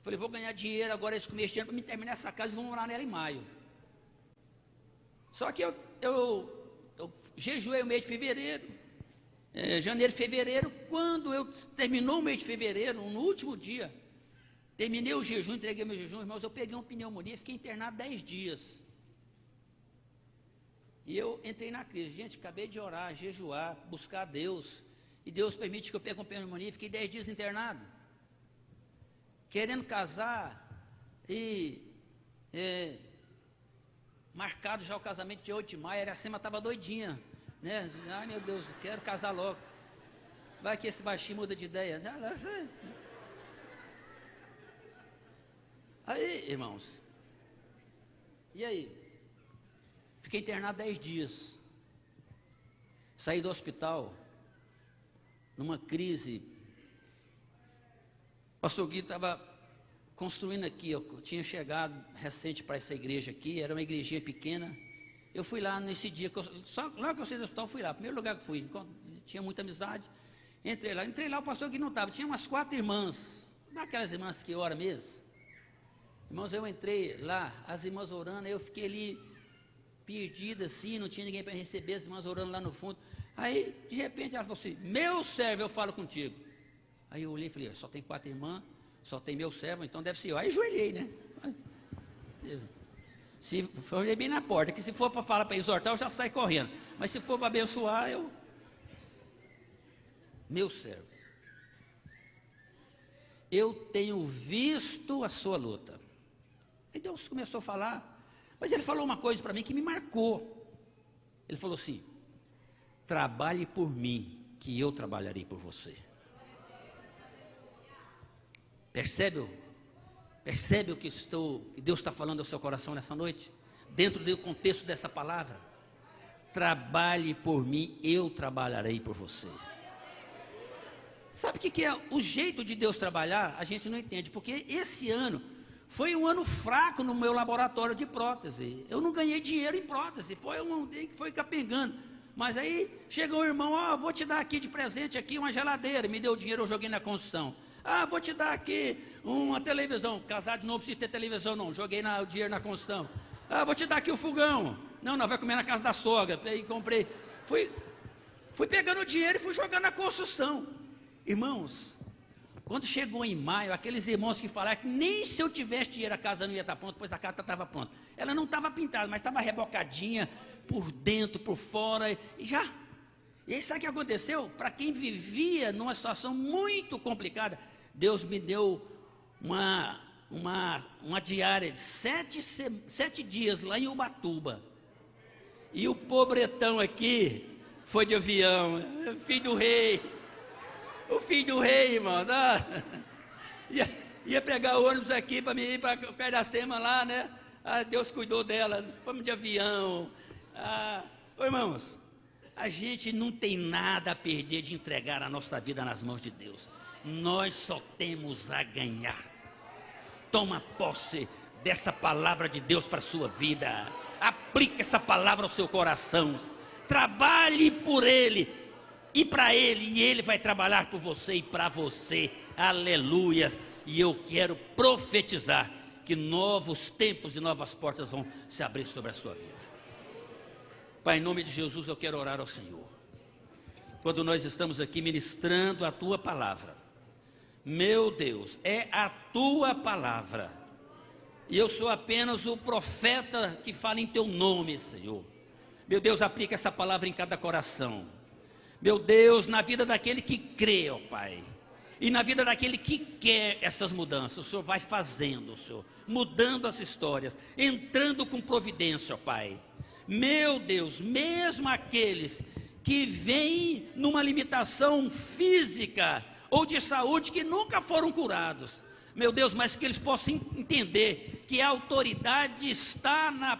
Falei, vou ganhar dinheiro agora esse começo de ano para me terminar essa casa e vou morar nela em maio. Só que eu jejuei o mês de fevereiro, janeiro e fevereiro. Quando terminou o mês de fevereiro, no último dia, terminei o jejum, entreguei meu jejum, irmãos, eu peguei uma pneumonia e fiquei internado 10 dias. E eu entrei na crise. Gente, acabei de orar, jejuar, buscar a Deus, e Deus permite que eu pegue uma pneumonia, fiquei 10 dias internado, querendo casar, e marcado já o casamento de 8 de maio, a Iracema estava doidinha, né? Ai meu Deus, quero casar logo. Vai que esse baixinho muda de ideia. Aí, irmãos, e aí? Fiquei internado 10 dias. Saí do hospital, numa crise. O pastor Gui estava construindo aqui, eu tinha chegado recente para essa igreja aqui, era uma igrejinha pequena. Eu fui lá nesse dia, só lá que eu saí do hospital, fui lá, primeiro lugar que fui, tinha muita amizade. Entrei lá, o pastor Gui não estava, tinha umas 4 irmãs, daquelas irmãs que oram mesmo. Irmãos, eu entrei lá, as irmãs orando, eu fiquei ali, perdido assim, não tinha ninguém para receber, as irmãs orando lá no fundo. Aí, de repente, ela falou assim, meu servo, eu falo contigo. Aí eu olhei e falei, só tem 4 irmãs, só tem meu servo, então deve ser eu. Aí ajoelhei, né? Se eu olhei bem na porta, que se for para falar, para exortar, eu já saio correndo. Mas se for para abençoar, eu... Meu servo, eu tenho visto a sua luta. Aí Deus começou a falar, mas Ele falou uma coisa para mim que me marcou. Ele falou assim, trabalhe por mim, que eu trabalharei por você. Percebe o que Deus está falando ao seu coração nessa noite? Dentro do contexto dessa palavra. Trabalhe por mim, eu trabalharei por você. Sabe o que é o jeito de Deus trabalhar? A gente não entende, porque esse ano foi um ano fraco no meu laboratório de prótese. Eu não ganhei dinheiro em prótese, foi capengando. Mas aí chegou o irmão, vou te dar aqui de presente aqui uma geladeira, me deu o dinheiro, eu joguei na construção. Vou te dar aqui uma televisão, casado não precisa ter televisão não, joguei o dinheiro na construção. Vou te dar aqui o fogão, não, vai comer na casa da sogra, aí comprei. Fui pegando o dinheiro e fui jogando na construção. Irmãos, quando chegou em maio, aqueles irmãos que falaram que nem se eu tivesse dinheiro a casa não ia estar pronta, pois a casa estava pronta. Ela não estava pintada, mas estava rebocadinha, por dentro, por fora, e já. E aí sabe o que aconteceu? Para quem vivia numa situação muito complicada, Deus me deu uma diária de 7 dias lá em Ubatuba. E o pobretão aqui foi de avião, filho do rei. O filho do rei, irmãos, ia pegar o ônibus aqui para ir para Piracema lá, né? Deus cuidou dela, fomos de avião. Irmãos, a gente não tem nada a perder de entregar a nossa vida nas mãos de Deus. Nós só temos a ganhar. Toma posse dessa palavra de Deus para a sua vida. Aplique essa palavra ao seu coração. Trabalhe por Ele. E para Ele, e Ele vai trabalhar por você e para você, aleluias, e eu quero profetizar, que novos tempos e novas portas vão se abrir sobre a sua vida. Pai, em nome de Jesus eu quero orar ao Senhor, quando nós estamos aqui ministrando a Tua palavra, meu Deus, é a Tua palavra, e eu sou apenas o profeta que fala em Teu nome, Senhor, meu Deus, aplica essa palavra em cada coração, meu Deus, na vida daquele que crê, ó Pai, e na vida daquele que quer essas mudanças, o Senhor vai fazendo, Senhor, mudando as histórias, entrando com providência, ó Pai. Meu Deus, mesmo aqueles que vêm numa limitação física ou de saúde que nunca foram curados, meu Deus, mas que eles possam entender que a autoridade está na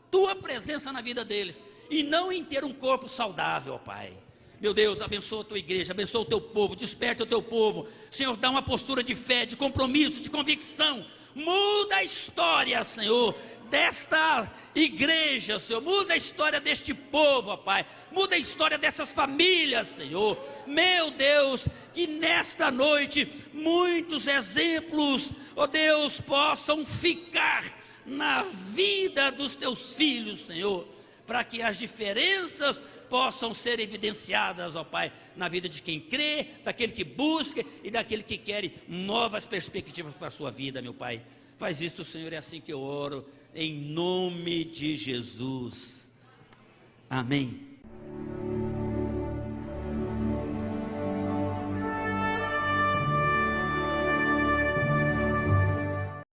Tua presença na vida deles, e não em ter um corpo saudável, ó Pai. Meu Deus, abençoa a Tua igreja, abençoa o Teu povo, desperta o Teu povo. Senhor, dá uma postura de fé, de compromisso, de convicção. Muda a história, Senhor, desta igreja, Senhor. Muda a história deste povo, ó Pai. Muda a história dessas famílias, Senhor. Meu Deus, que nesta noite muitos exemplos, ó Deus, possam ficar na vida dos Teus filhos, Senhor, para que as diferenças possam ser evidenciadas, ó Pai, na vida de quem crê, daquele que busca e daquele que quer novas perspectivas para a sua vida, meu Pai. Faz isso, Senhor, é assim que eu oro, em nome de Jesus. Amém.